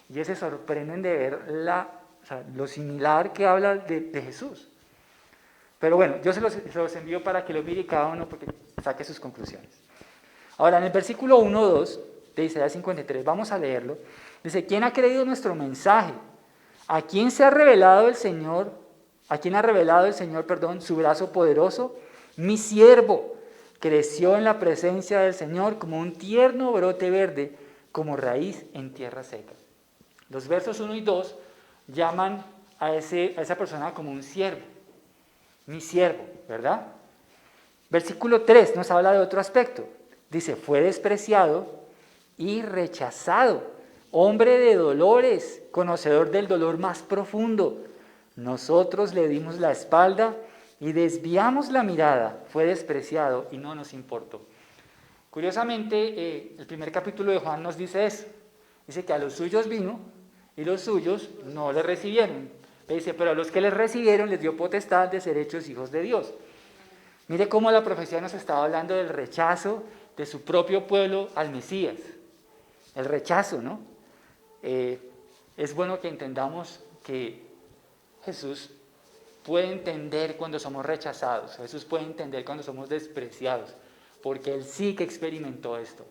Y ellos se sorprenden de ver lo similar que habla de Jesús. Pero bueno, yo se los envío para que lo mire cada uno porque saque sus conclusiones. Ahora, en el versículo 1-2 de Isaías 53, vamos a leerlo. Dice, ¿quién ha creído nuestro mensaje? ¿A quién se ha revelado el Señor? ¿A quién ha revelado el Señor, su brazo poderoso? Mi siervo creció en la presencia del Señor como un tierno brote verde, como raíz en tierra seca. Los versos 1 y 2 llaman a esa persona como un siervo. Mi siervo, ¿verdad? Versículo 3 nos habla de otro aspecto. Dice, fue despreciado y rechazado, hombre de dolores, conocedor del dolor más profundo. Nosotros le dimos la espalda y desviamos la mirada. Fue despreciado y no nos importó. Curiosamente, el primer capítulo de Juan nos dice eso. Dice que a los suyos vino y los suyos no le recibieron. Dice, pero a los que les recibieron les dio potestad de ser hechos hijos de Dios. Mire cómo la profecía nos estaba hablando del rechazo de su propio pueblo al Mesías. El rechazo, ¿no? Es bueno que entendamos que Jesús puede entender cuando somos rechazados. Jesús puede entender cuando somos despreciados. Porque Él sí que experimentó esto.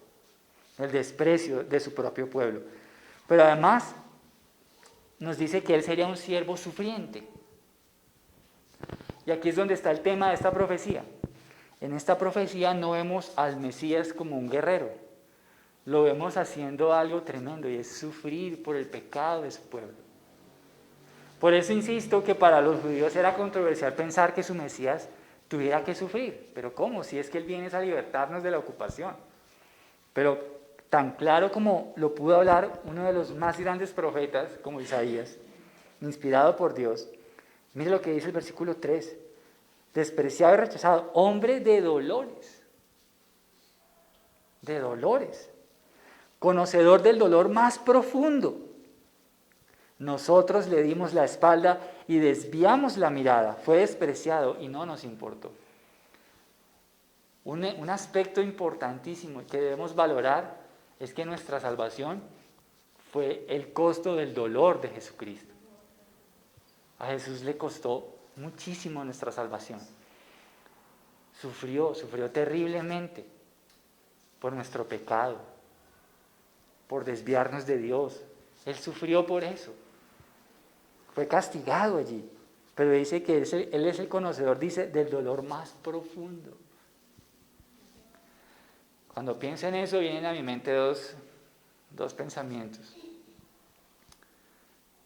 El desprecio de su propio pueblo. Pero además nos dice que Él sería un siervo sufriente. Y aquí es donde está el tema de esta profecía. En esta profecía no vemos al Mesías como un guerrero. Lo vemos haciendo algo tremendo y es sufrir por el pecado de su pueblo. Por eso insisto que para los judíos era controversial pensar que su Mesías tuviera que sufrir. Pero ¿cómo? Si es que Él viene a libertarnos de la ocupación. Pero tan claro como lo pudo hablar uno de los más grandes profetas, como Isaías, inspirado por Dios. Mire lo que dice el versículo 3. Despreciado y rechazado, hombre de dolores. De dolores. Conocedor del dolor más profundo. Nosotros le dimos la espalda y desviamos la mirada. Fue despreciado y no nos importó. Un aspecto importantísimo que debemos valorar es que nuestra salvación fue el costo del dolor de Jesucristo. A Jesús le costó muchísimo nuestra salvación. Sufrió terriblemente por nuestro pecado, por desviarnos de Dios. Él sufrió por eso. Fue castigado allí. Pero dice que Él es el conocedor, dice, del dolor más profundo. Cuando pienso en eso, vienen a mi mente dos pensamientos.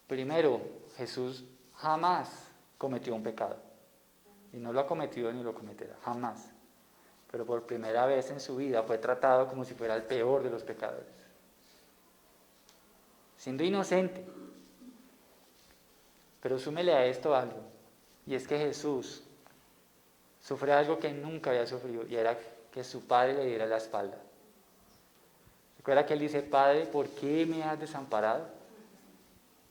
Primero, Jesús jamás cometió un pecado. Y no lo ha cometido ni lo cometerá, jamás. Pero por primera vez en su vida fue tratado como si fuera el peor de los pecadores. Siendo inocente. Pero súmele a esto algo. Y es que Jesús sufre algo que nunca había sufrido. Y era que su padre le diera la espalda. Recuerda que él dice, Padre, ¿por qué me has desamparado?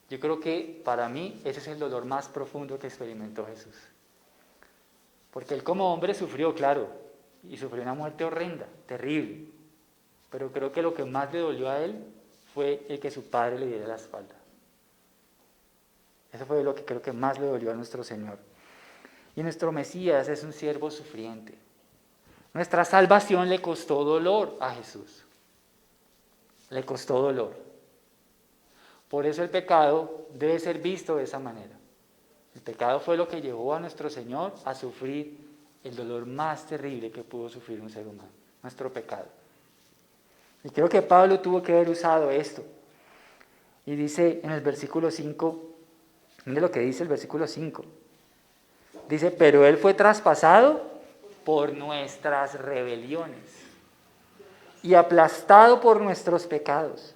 Yo creo que para mí ese es el dolor más profundo que experimentó Jesús. Porque él como hombre sufrió, claro, y sufrió una muerte horrenda, terrible. Pero creo que lo que más le dolió a él fue el que su padre le diera la espalda. Eso fue lo que creo que más le dolió a nuestro Señor. Y nuestro Mesías es un siervo sufriente. Nuestra salvación le costó dolor a Jesús. Le costó dolor. Por eso el pecado debe ser visto de esa manera. El pecado fue lo que llevó a nuestro Señor a sufrir el dolor más terrible que pudo sufrir un ser humano, nuestro pecado. Y creo que Pablo tuvo que haber usado esto. Y dice en el versículo 5, mire lo que dice el versículo 5. Dice, pero Él fue traspasado por nuestras rebeliones y aplastado por nuestros pecados.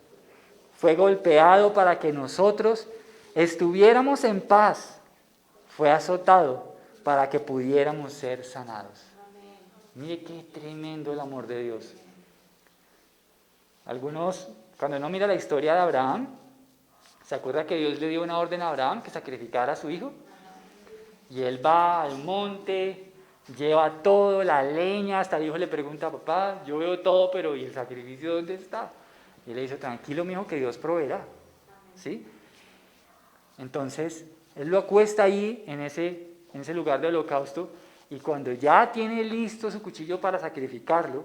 Fue golpeado para que nosotros estuviéramos en paz. Fue azotado para que pudiéramos ser sanados. Mire qué tremendo el amor de Dios. Algunos, cuando uno mira la historia de Abraham, ¿se acuerda que Dios le dio una orden a Abraham que sacrificara a su hijo? Y él va al monte, lleva todo, la leña, hasta el hijo le pregunta, papá, yo veo todo, pero ¿y el sacrificio dónde está? Y él le dice, tranquilo, mijo, que Dios proveerá. ¿Sí? Entonces, él lo acuesta ahí, en ese lugar de holocausto, y cuando ya tiene listo su cuchillo para sacrificarlo,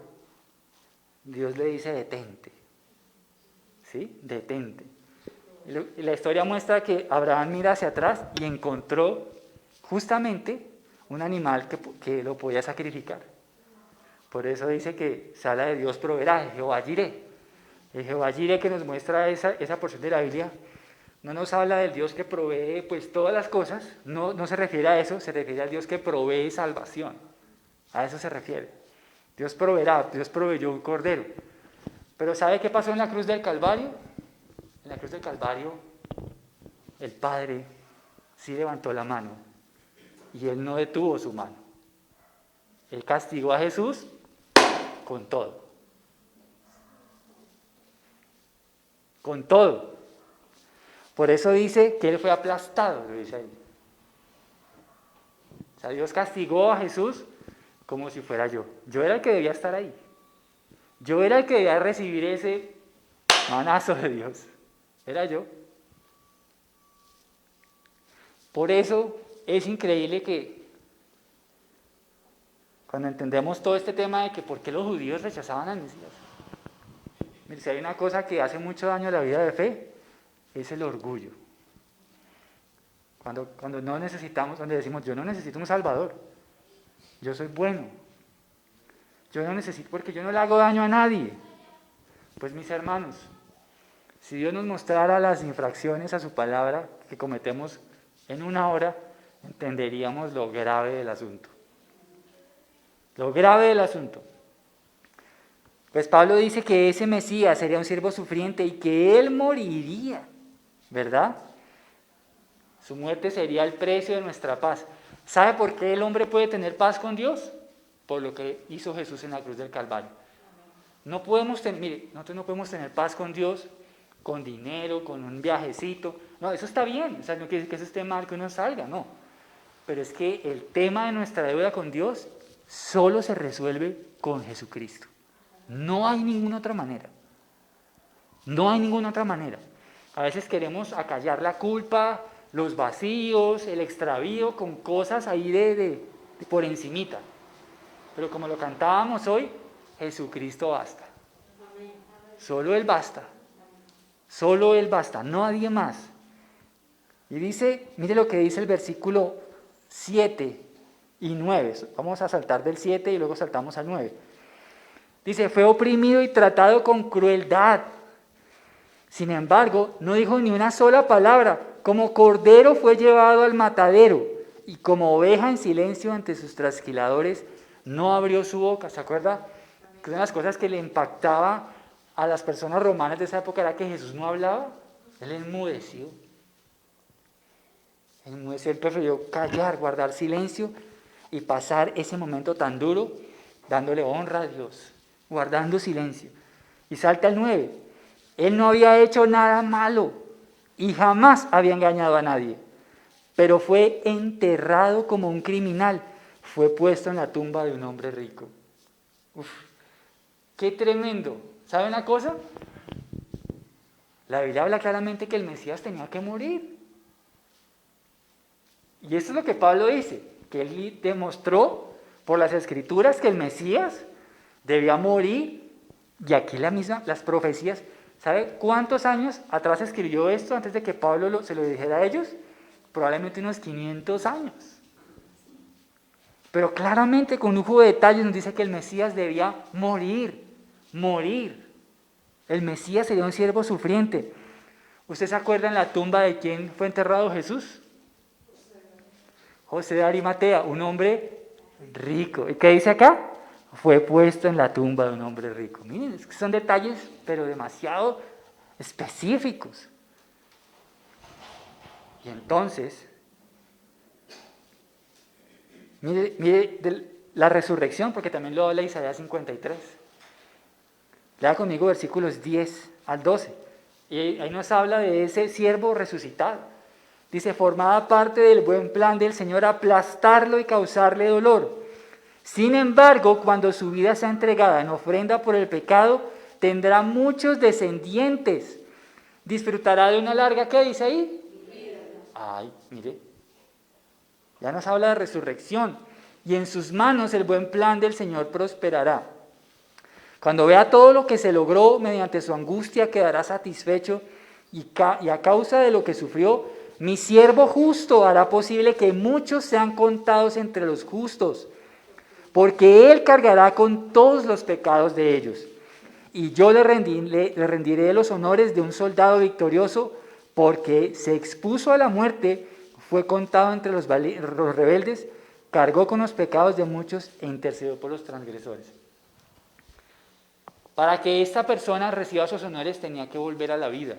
Dios le dice, detente. ¿Sí? Detente. Y la historia muestra que Abraham mira hacia atrás y encontró justamente un animal que lo podía sacrificar. Por eso dice que se habla de Dios proveerá, Jehová Jireh. El Jehová Jireh que nos muestra esa porción de la Biblia, no nos habla del Dios que provee pues todas las cosas, no se refiere a eso, se refiere al Dios que provee salvación. A eso se refiere. Dios proveerá, Dios proveyó un cordero. Pero ¿sabe qué pasó en la cruz del Calvario? En la cruz del Calvario, el Padre sí levantó la mano y Él no detuvo su mano. Él castigó a Jesús con todo. Con todo. Por eso dice que Él fue aplastado, lo dice ahí. O sea, Dios castigó a Jesús como si fuera yo. Yo era el que debía estar ahí. Yo era el que debía recibir ese manazo de Dios. Era yo. Por eso es increíble que cuando entendemos todo este tema de que por qué los judíos rechazaban al Mesías. Mire, si hay una cosa que hace mucho daño a la vida de fe, es el orgullo. Cuando no necesitamos, donde decimos, yo no necesito un Salvador, yo soy bueno, yo no necesito, porque yo no le hago daño a nadie. Pues mis hermanos, si Dios nos mostrara las infracciones a su palabra que cometemos en una hora, entenderíamos lo grave del asunto. Lo grave del asunto. Pues Pablo dice que ese Mesías sería un siervo sufriente y que Él moriría, ¿verdad? Su muerte sería el precio de nuestra paz. ¿Sabe por qué el hombre puede tener paz con Dios? Por lo que hizo Jesús en la cruz del Calvario. Mire, nosotros no podemos tener paz con Dios con dinero, con un viajecito. No, eso está bien, o sea, no quiere decir que eso esté mal que uno salga, no. Pero es que el tema de nuestra deuda con Dios solo se resuelve con Jesucristo. No hay ninguna otra manera. No hay ninguna otra manera. A veces queremos acallar la culpa, los vacíos, el extravío con cosas ahí de por encimita. Pero como lo cantábamos hoy, Jesucristo basta. Solo Él basta. Solo Él basta, no nadie más. Y dice, mire lo que dice el versículo 7 y 9. Vamos a saltar del 7 y luego saltamos al 9. Dice, fue oprimido y tratado con crueldad. Sin embargo, no dijo ni una sola palabra. Como cordero fue llevado al matadero y como oveja en silencio ante sus trasquiladores, no abrió su boca. ¿Se acuerda? Que una de las cosas que le impactaba a las personas romanas de esa época era que Jesús no hablaba. Él enmudeció. Él prefirió callar, guardar silencio y pasar ese momento tan duro dándole honra a Dios, guardando silencio. Y salta el 9. Él no había hecho nada malo y jamás había engañado a nadie, pero fue enterrado como un criminal, fue puesto en la tumba de un hombre rico. Uf, qué tremendo. ¿Sabe una cosa? La Biblia habla claramente que el Mesías tenía que morir. Y eso es lo que Pablo dice, que él demostró por las Escrituras que el Mesías debía morir. Y aquí las profecías, ¿Sabe cuántos años atrás escribió esto antes de que Pablo se lo dijera a ellos? Probablemente unos 500 años. Pero claramente con lujo de detalles nos dice que el Mesías debía morir. El Mesías sería un siervo sufriente. ¿Usted se acuerda en la tumba de quién fue enterrado Jesús? José de Arimatea, un hombre rico. ¿Y qué dice acá? Fue puesto en la tumba de un hombre rico. Miren, es que son detalles, pero demasiado específicos. Y entonces, mire la resurrección, porque también lo habla Isaías 53. Lea conmigo versículos 10 al 12. Y ahí nos habla de ese siervo resucitado. Dice, formaba parte del buen plan del Señor aplastarlo y causarle dolor. Sin embargo, cuando su vida sea entregada en ofrenda por el pecado, tendrá muchos descendientes. Disfrutará de una larga, ¿qué dice ahí? Ay, mire. Ya nos habla de resurrección. Y en sus manos el buen plan del Señor prosperará. Cuando vea todo lo que se logró mediante su angustia, quedará satisfecho y a causa de lo que sufrió, mi siervo justo hará posible que muchos sean contados entre los justos, porque él cargará con todos los pecados de ellos. Y yo le rendiré los honores de un soldado victorioso, porque se expuso a la muerte, fue contado entre los rebeldes, cargó con los pecados de muchos e intercedió por los transgresores. Para que esta persona reciba sus honores tenía que volver a la vida.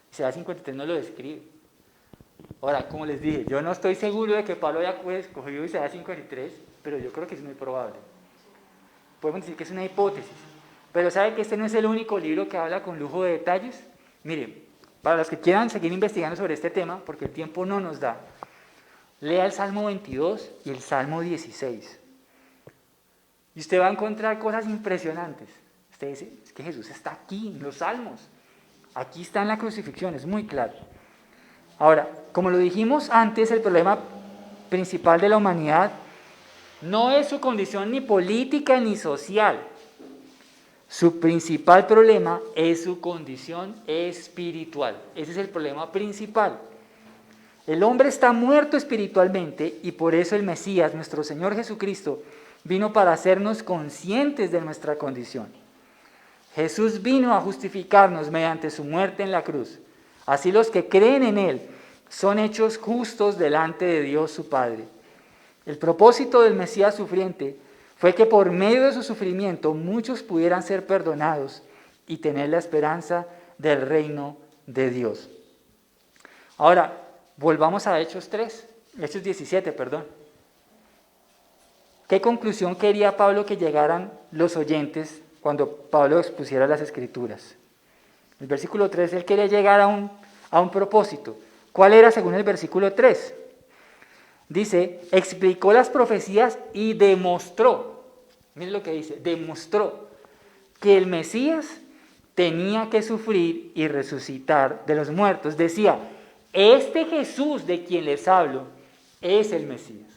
Isaías 53 no lo describe. Ahora, como les dije, yo no estoy seguro de que Pablo haya escogido Isaías 53, pero yo creo que es muy probable. Podemos decir que es una hipótesis. Pero ¿sabe que este no es el único libro que habla con lujo de detalles? Miren, para los que quieran seguir investigando sobre este tema, porque el tiempo no nos da, lea el Salmo 22 y el Salmo 16. Y usted va a encontrar cosas impresionantes. Usted dice, es que Jesús está aquí en los Salmos. Aquí está en la crucifixión, es muy claro. Ahora, como lo dijimos antes, el problema principal de la humanidad no es su condición ni política ni social. Su principal problema es su condición espiritual. Ese es el problema principal. El hombre está muerto espiritualmente y por eso el Mesías, nuestro Señor Jesucristo, vino para hacernos conscientes de nuestra condición. Jesús vino a justificarnos mediante su muerte en la cruz. Así los que creen en Él son hechos justos delante de Dios su Padre. El propósito del Mesías sufriente fue que por medio de su sufrimiento muchos pudieran ser perdonados y tener la esperanza del reino de Dios. Ahora, volvamos a Hechos 17, perdón. ¿Qué conclusión quería Pablo que llegaran los oyentes cuando Pablo expusiera las Escrituras? El versículo 3, él quería llegar a un propósito. ¿Cuál era según el versículo 3? Dice, explicó las profecías y demostró, miren lo que dice, demostró que el Mesías tenía que sufrir y resucitar de los muertos. Decía, este Jesús de quien les hablo es el Mesías.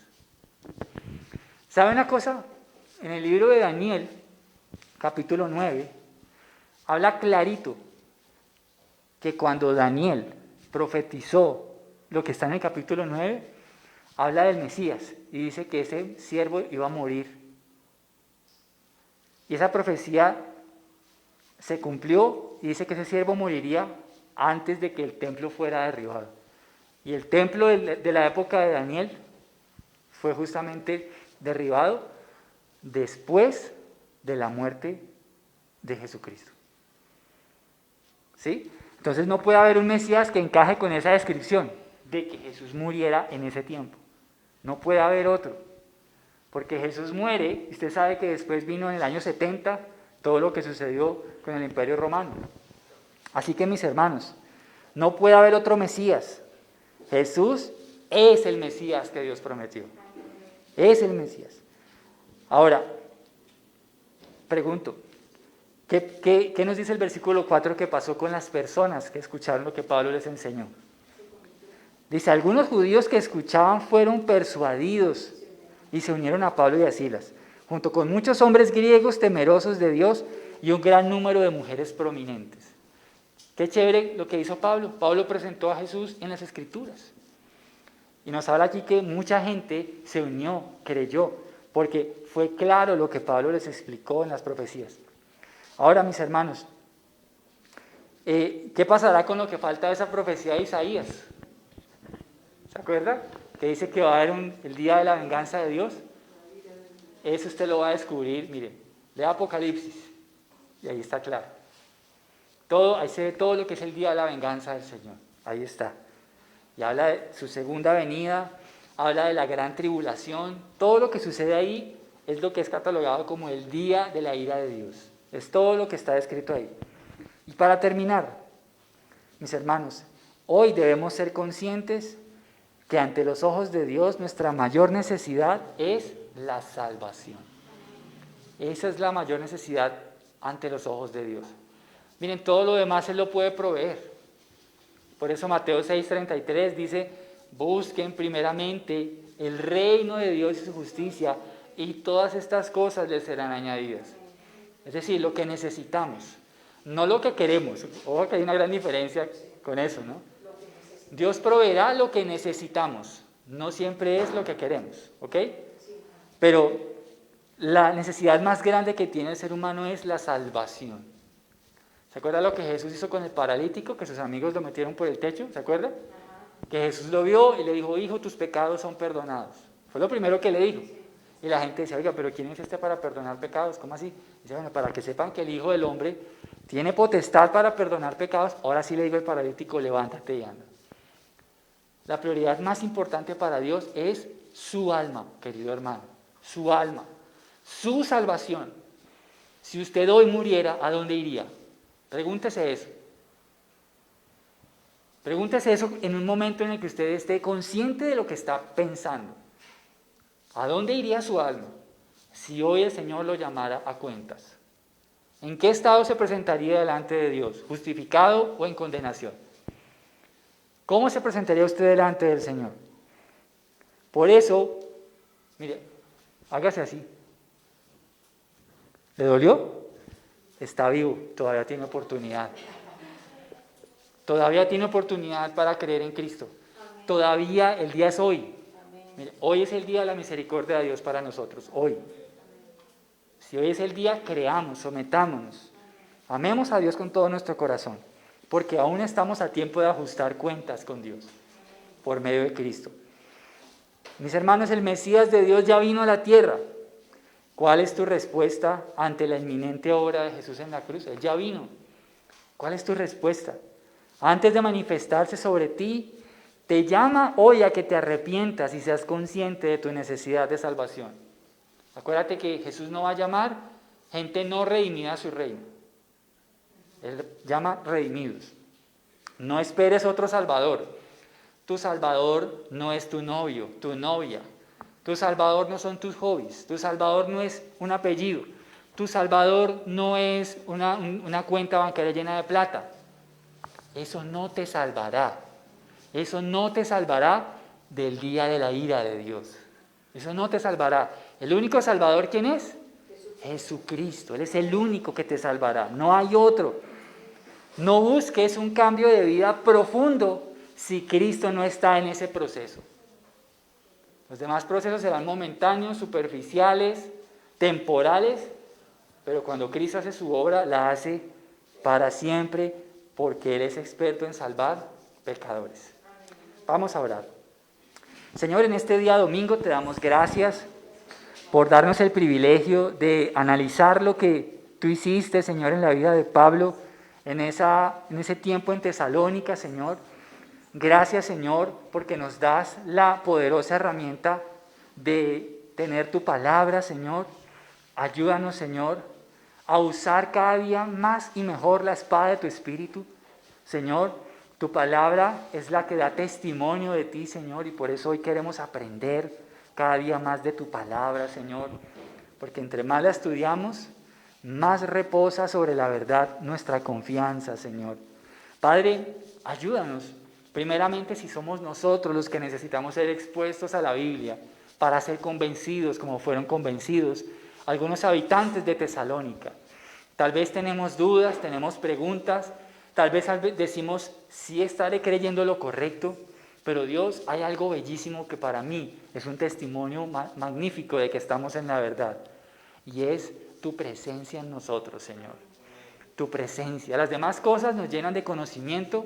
¿Sabe una cosa? En el libro de Daniel, capítulo 9, habla clarito que cuando Daniel profetizó lo que está en el capítulo 9, habla del Mesías y dice que ese siervo iba a morir. Y esa profecía se cumplió y dice que ese siervo moriría antes de que el templo fuera derribado. Y el templo de la época de Daniel fue justamente derribado después de la muerte de Jesucristo. ¿Sí? Entonces no puede haber un Mesías que encaje con esa descripción de que Jesús muriera en ese tiempo. No puede haber otro. Porque Jesús muere, y usted sabe que después vino en el año 70 todo lo que sucedió con el Imperio Romano. Así que mis hermanos, no puede haber otro Mesías. Jesús es el Mesías que Dios prometió. Es el Mesías. Ahora, pregunto, ¿qué nos dice el versículo 4 que pasó con las personas que escucharon lo que Pablo les enseñó? Dice, algunos judíos que escuchaban fueron persuadidos y se unieron a Pablo y a Silas. Junto con muchos hombres griegos temerosos de Dios, y un gran número de mujeres prominentes. Qué chévere lo que hizo Pablo. Pablo presentó a Jesús en las Escrituras. Y nos habla aquí que mucha gente se unió, creyó, porque fue claro lo que Pablo les explicó en las profecías. Ahora, mis hermanos, ¿qué pasará con lo que falta de esa profecía de Isaías? ¿Se acuerda? Que dice que va a haber el día de la venganza de Dios. Eso usted lo va a descubrir, mire, lea Apocalipsis, y ahí está claro. Ahí se ve todo lo que es el día de la venganza del Señor, ahí está. Y habla de su segunda venida, habla de la gran tribulación, todo lo que sucede ahí es lo que es catalogado como el día de la ira de Dios. Es todo lo que está descrito ahí. Y para terminar, mis hermanos, hoy debemos ser conscientes que ante los ojos de Dios nuestra mayor necesidad es la salvación. Esa es la mayor necesidad ante los ojos de Dios. Miren, todo lo demás Él lo puede proveer. Por eso Mateo 6:33 dice, busquen primeramente el reino de Dios y su justicia, y todas estas cosas les serán añadidas. Es decir, lo que necesitamos, no lo que queremos. Ojo que hay una gran diferencia con eso, ¿no? Dios proveerá lo que necesitamos, no siempre es lo que queremos, ¿ok? Pero la necesidad más grande que tiene el ser humano es la salvación. ¿Se acuerda lo que Jesús hizo con el paralítico? Que sus amigos lo metieron por el techo, ¿se acuerda? Que Jesús lo vio y le dijo, hijo, tus pecados son perdonados. Fue lo primero que le dijo. Y la gente decía, oiga, pero ¿quién es este para perdonar pecados? ¿Cómo así? Dice, bueno, para que sepan que el Hijo del Hombre tiene potestad para perdonar pecados, ahora sí le digo al paralítico, levántate y anda. La prioridad más importante para Dios es su alma, querido hermano, su alma, su salvación. Si usted hoy muriera, ¿a dónde iría? Pregúntese eso. Pregúntese eso en un momento en el que usted esté consciente de lo que está pensando. ¿A dónde iría su alma si hoy el Señor lo llamara a cuentas? ¿En qué estado se presentaría delante de Dios? ¿Justificado o en condenación? ¿Cómo se presentaría usted delante del Señor? Por eso, mire, hágase así. ¿Le dolió? Está vivo, todavía tiene oportunidad. Todavía tiene oportunidad para creer en Cristo. Todavía el día es hoy. Mire, hoy es el día de la misericordia de Dios para nosotros, hoy. Si hoy es el día, creamos, sometámonos. Amemos a Dios con todo nuestro corazón, porque aún estamos a tiempo de ajustar cuentas con Dios, por medio de Cristo. Mis hermanos, el Mesías de Dios ya vino a la tierra. ¿Cuál es tu respuesta ante la inminente obra de Jesús en la cruz? Él ya vino. ¿Cuál es tu respuesta? Antes de manifestarse sobre ti, te llama hoy a que te arrepientas y seas consciente de tu necesidad de salvación. Acuérdate que Jesús no va a llamar gente no redimida a su reino. Él llama redimidos. No esperes otro Salvador. Tu Salvador no es tu novio, tu novia. Tu Salvador no son tus hobbies. Tu Salvador no es un apellido. Tu Salvador no es una cuenta bancaria llena de plata. Eso no te salvará. Eso no te salvará del día de la ira de Dios. Eso no te salvará. ¿El único Salvador quién es? Jesucristo. Él es el único que te salvará. No hay otro. No busques un cambio de vida profundo si Cristo no está en ese proceso. Los demás procesos serán momentáneos, superficiales, temporales, pero cuando Cristo hace su obra, la hace para siempre, porque Él es experto en salvar pecadores. Vamos a orar. Señor, en este día domingo te damos gracias por darnos el privilegio de analizar lo que tú hiciste, Señor, en la vida de Pablo, en ese tiempo en Tesalónica, Señor. Gracias, Señor, porque nos das la poderosa herramienta de tener tu palabra, Señor. Ayúdanos, Señor, a usar cada día más y mejor la espada de tu Espíritu. Señor, tu palabra es la que da testimonio de ti, Señor, y por eso hoy queremos aprender cada día más de tu palabra, Señor, porque entre más la estudiamos, más reposa sobre la verdad nuestra confianza, Señor. Padre, ayúdanos. Primeramente, si somos nosotros los que necesitamos ser expuestos a la Biblia para ser convencidos como fueron convencidos algunos habitantes de Tesalónica. Tal vez tenemos dudas, tenemos preguntas, tal vez decimos, sí estaré creyendo lo correcto, pero Dios, hay algo bellísimo que para mí es un testimonio magnífico de que estamos en la verdad, y es tu presencia en nosotros, Señor. Tu presencia. Las demás cosas nos llenan de conocimiento,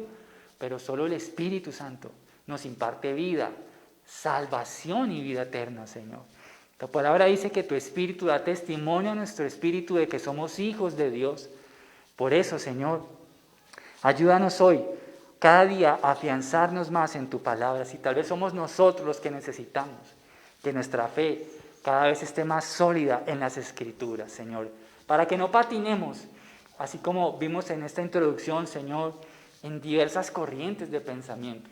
pero solo el Espíritu Santo nos imparte vida, salvación y vida eterna, Señor. La palabra dice que tu Espíritu da testimonio a nuestro espíritu de que somos hijos de Dios. Por eso, Señor, ayúdanos hoy, cada día, a afianzarnos más en tu palabra. Si tal vez somos nosotros los que necesitamos que nuestra fe cada vez esté más sólida en las Escrituras, Señor, para que no patinemos, así como vimos en esta introducción, Señor, en diversas corrientes de pensamiento.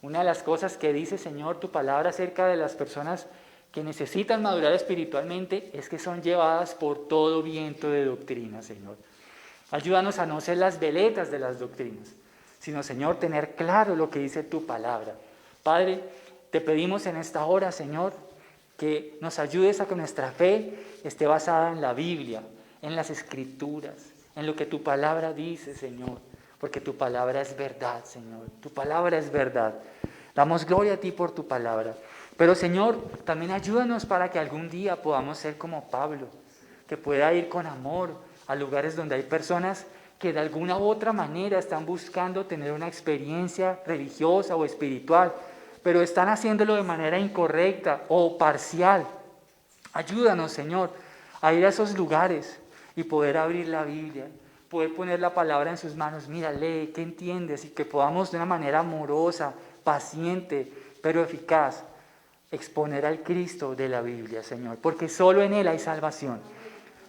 Una de las cosas que dice, Señor, tu palabra acerca de las personas que necesitan madurar espiritualmente es que son llevadas por todo viento de doctrina, Señor. Ayúdanos a no ser las veletas de las doctrinas, sino, Señor, tener claro lo que dice tu palabra. Padre, te pedimos en esta hora, Señor, que nos ayudes a que nuestra fe esté basada en la Biblia, en las Escrituras, en lo que tu palabra dice, Señor, porque tu palabra es verdad, Señor. Tu palabra es verdad. Damos gloria a ti por tu palabra. Pero, Señor, también ayúdanos para que algún día podamos ser como Pablo, que pueda ir con amor a lugares donde hay personas que de alguna u otra manera están buscando tener una experiencia religiosa o espiritual, pero están haciéndolo de manera incorrecta o parcial. Ayúdanos, Señor, a ir a esos lugares y poder abrir la Biblia, poder poner la palabra en sus manos. Mira, lee, ¿qué entiendes? Y que podamos de una manera amorosa, paciente, pero eficaz, exponer al Cristo de la Biblia, Señor, porque solo en Él hay salvación,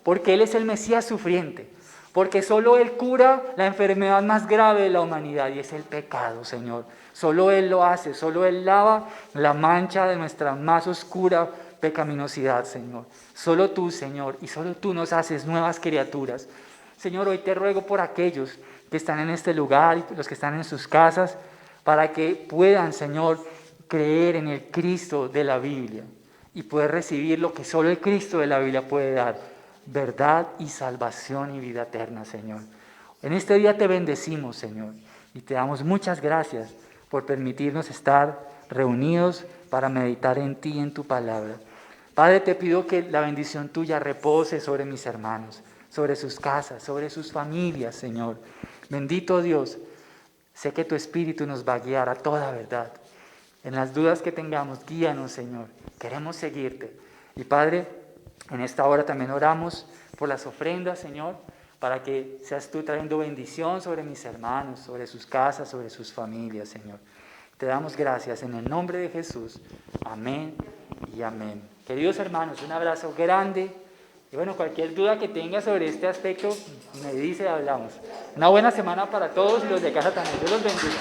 porque Él es el Mesías sufriente, porque solo Él cura la enfermedad más grave de la humanidad, y es el pecado, Señor. Solo Él lo hace, solo Él lava la mancha de nuestra más oscura pecaminosidad, Señor. Solo tú, Señor, y solo tú nos haces nuevas criaturas. Señor, hoy te ruego por aquellos que están en este lugar y los que están en sus casas, para que puedan, Señor, creer en el Cristo de la Biblia y poder recibir lo que solo el Cristo de la Biblia puede dar: verdad y salvación y vida eterna, Señor. En este día te bendecimos, Señor, y te damos muchas gracias por permitirnos estar reunidos para meditar en ti y en tu palabra. Padre, te pido que la bendición tuya repose sobre mis hermanos, sobre sus casas, sobre sus familias, Señor. Bendito Dios, sé que tu Espíritu nos va a guiar a toda verdad. En las dudas que tengamos, guíanos, Señor. Queremos seguirte. Y Padre, en esta hora también oramos por las ofrendas, Señor, para que seas tú trayendo bendición sobre mis hermanos, sobre sus casas, sobre sus familias, Señor. Te damos gracias en el nombre de Jesús. Amén y amén. Queridos hermanos, un abrazo grande. Y bueno, cualquier duda que tenga sobre este aspecto, me dice, hablamos. Una buena semana para todos y los de casa también. Dios los bendiga.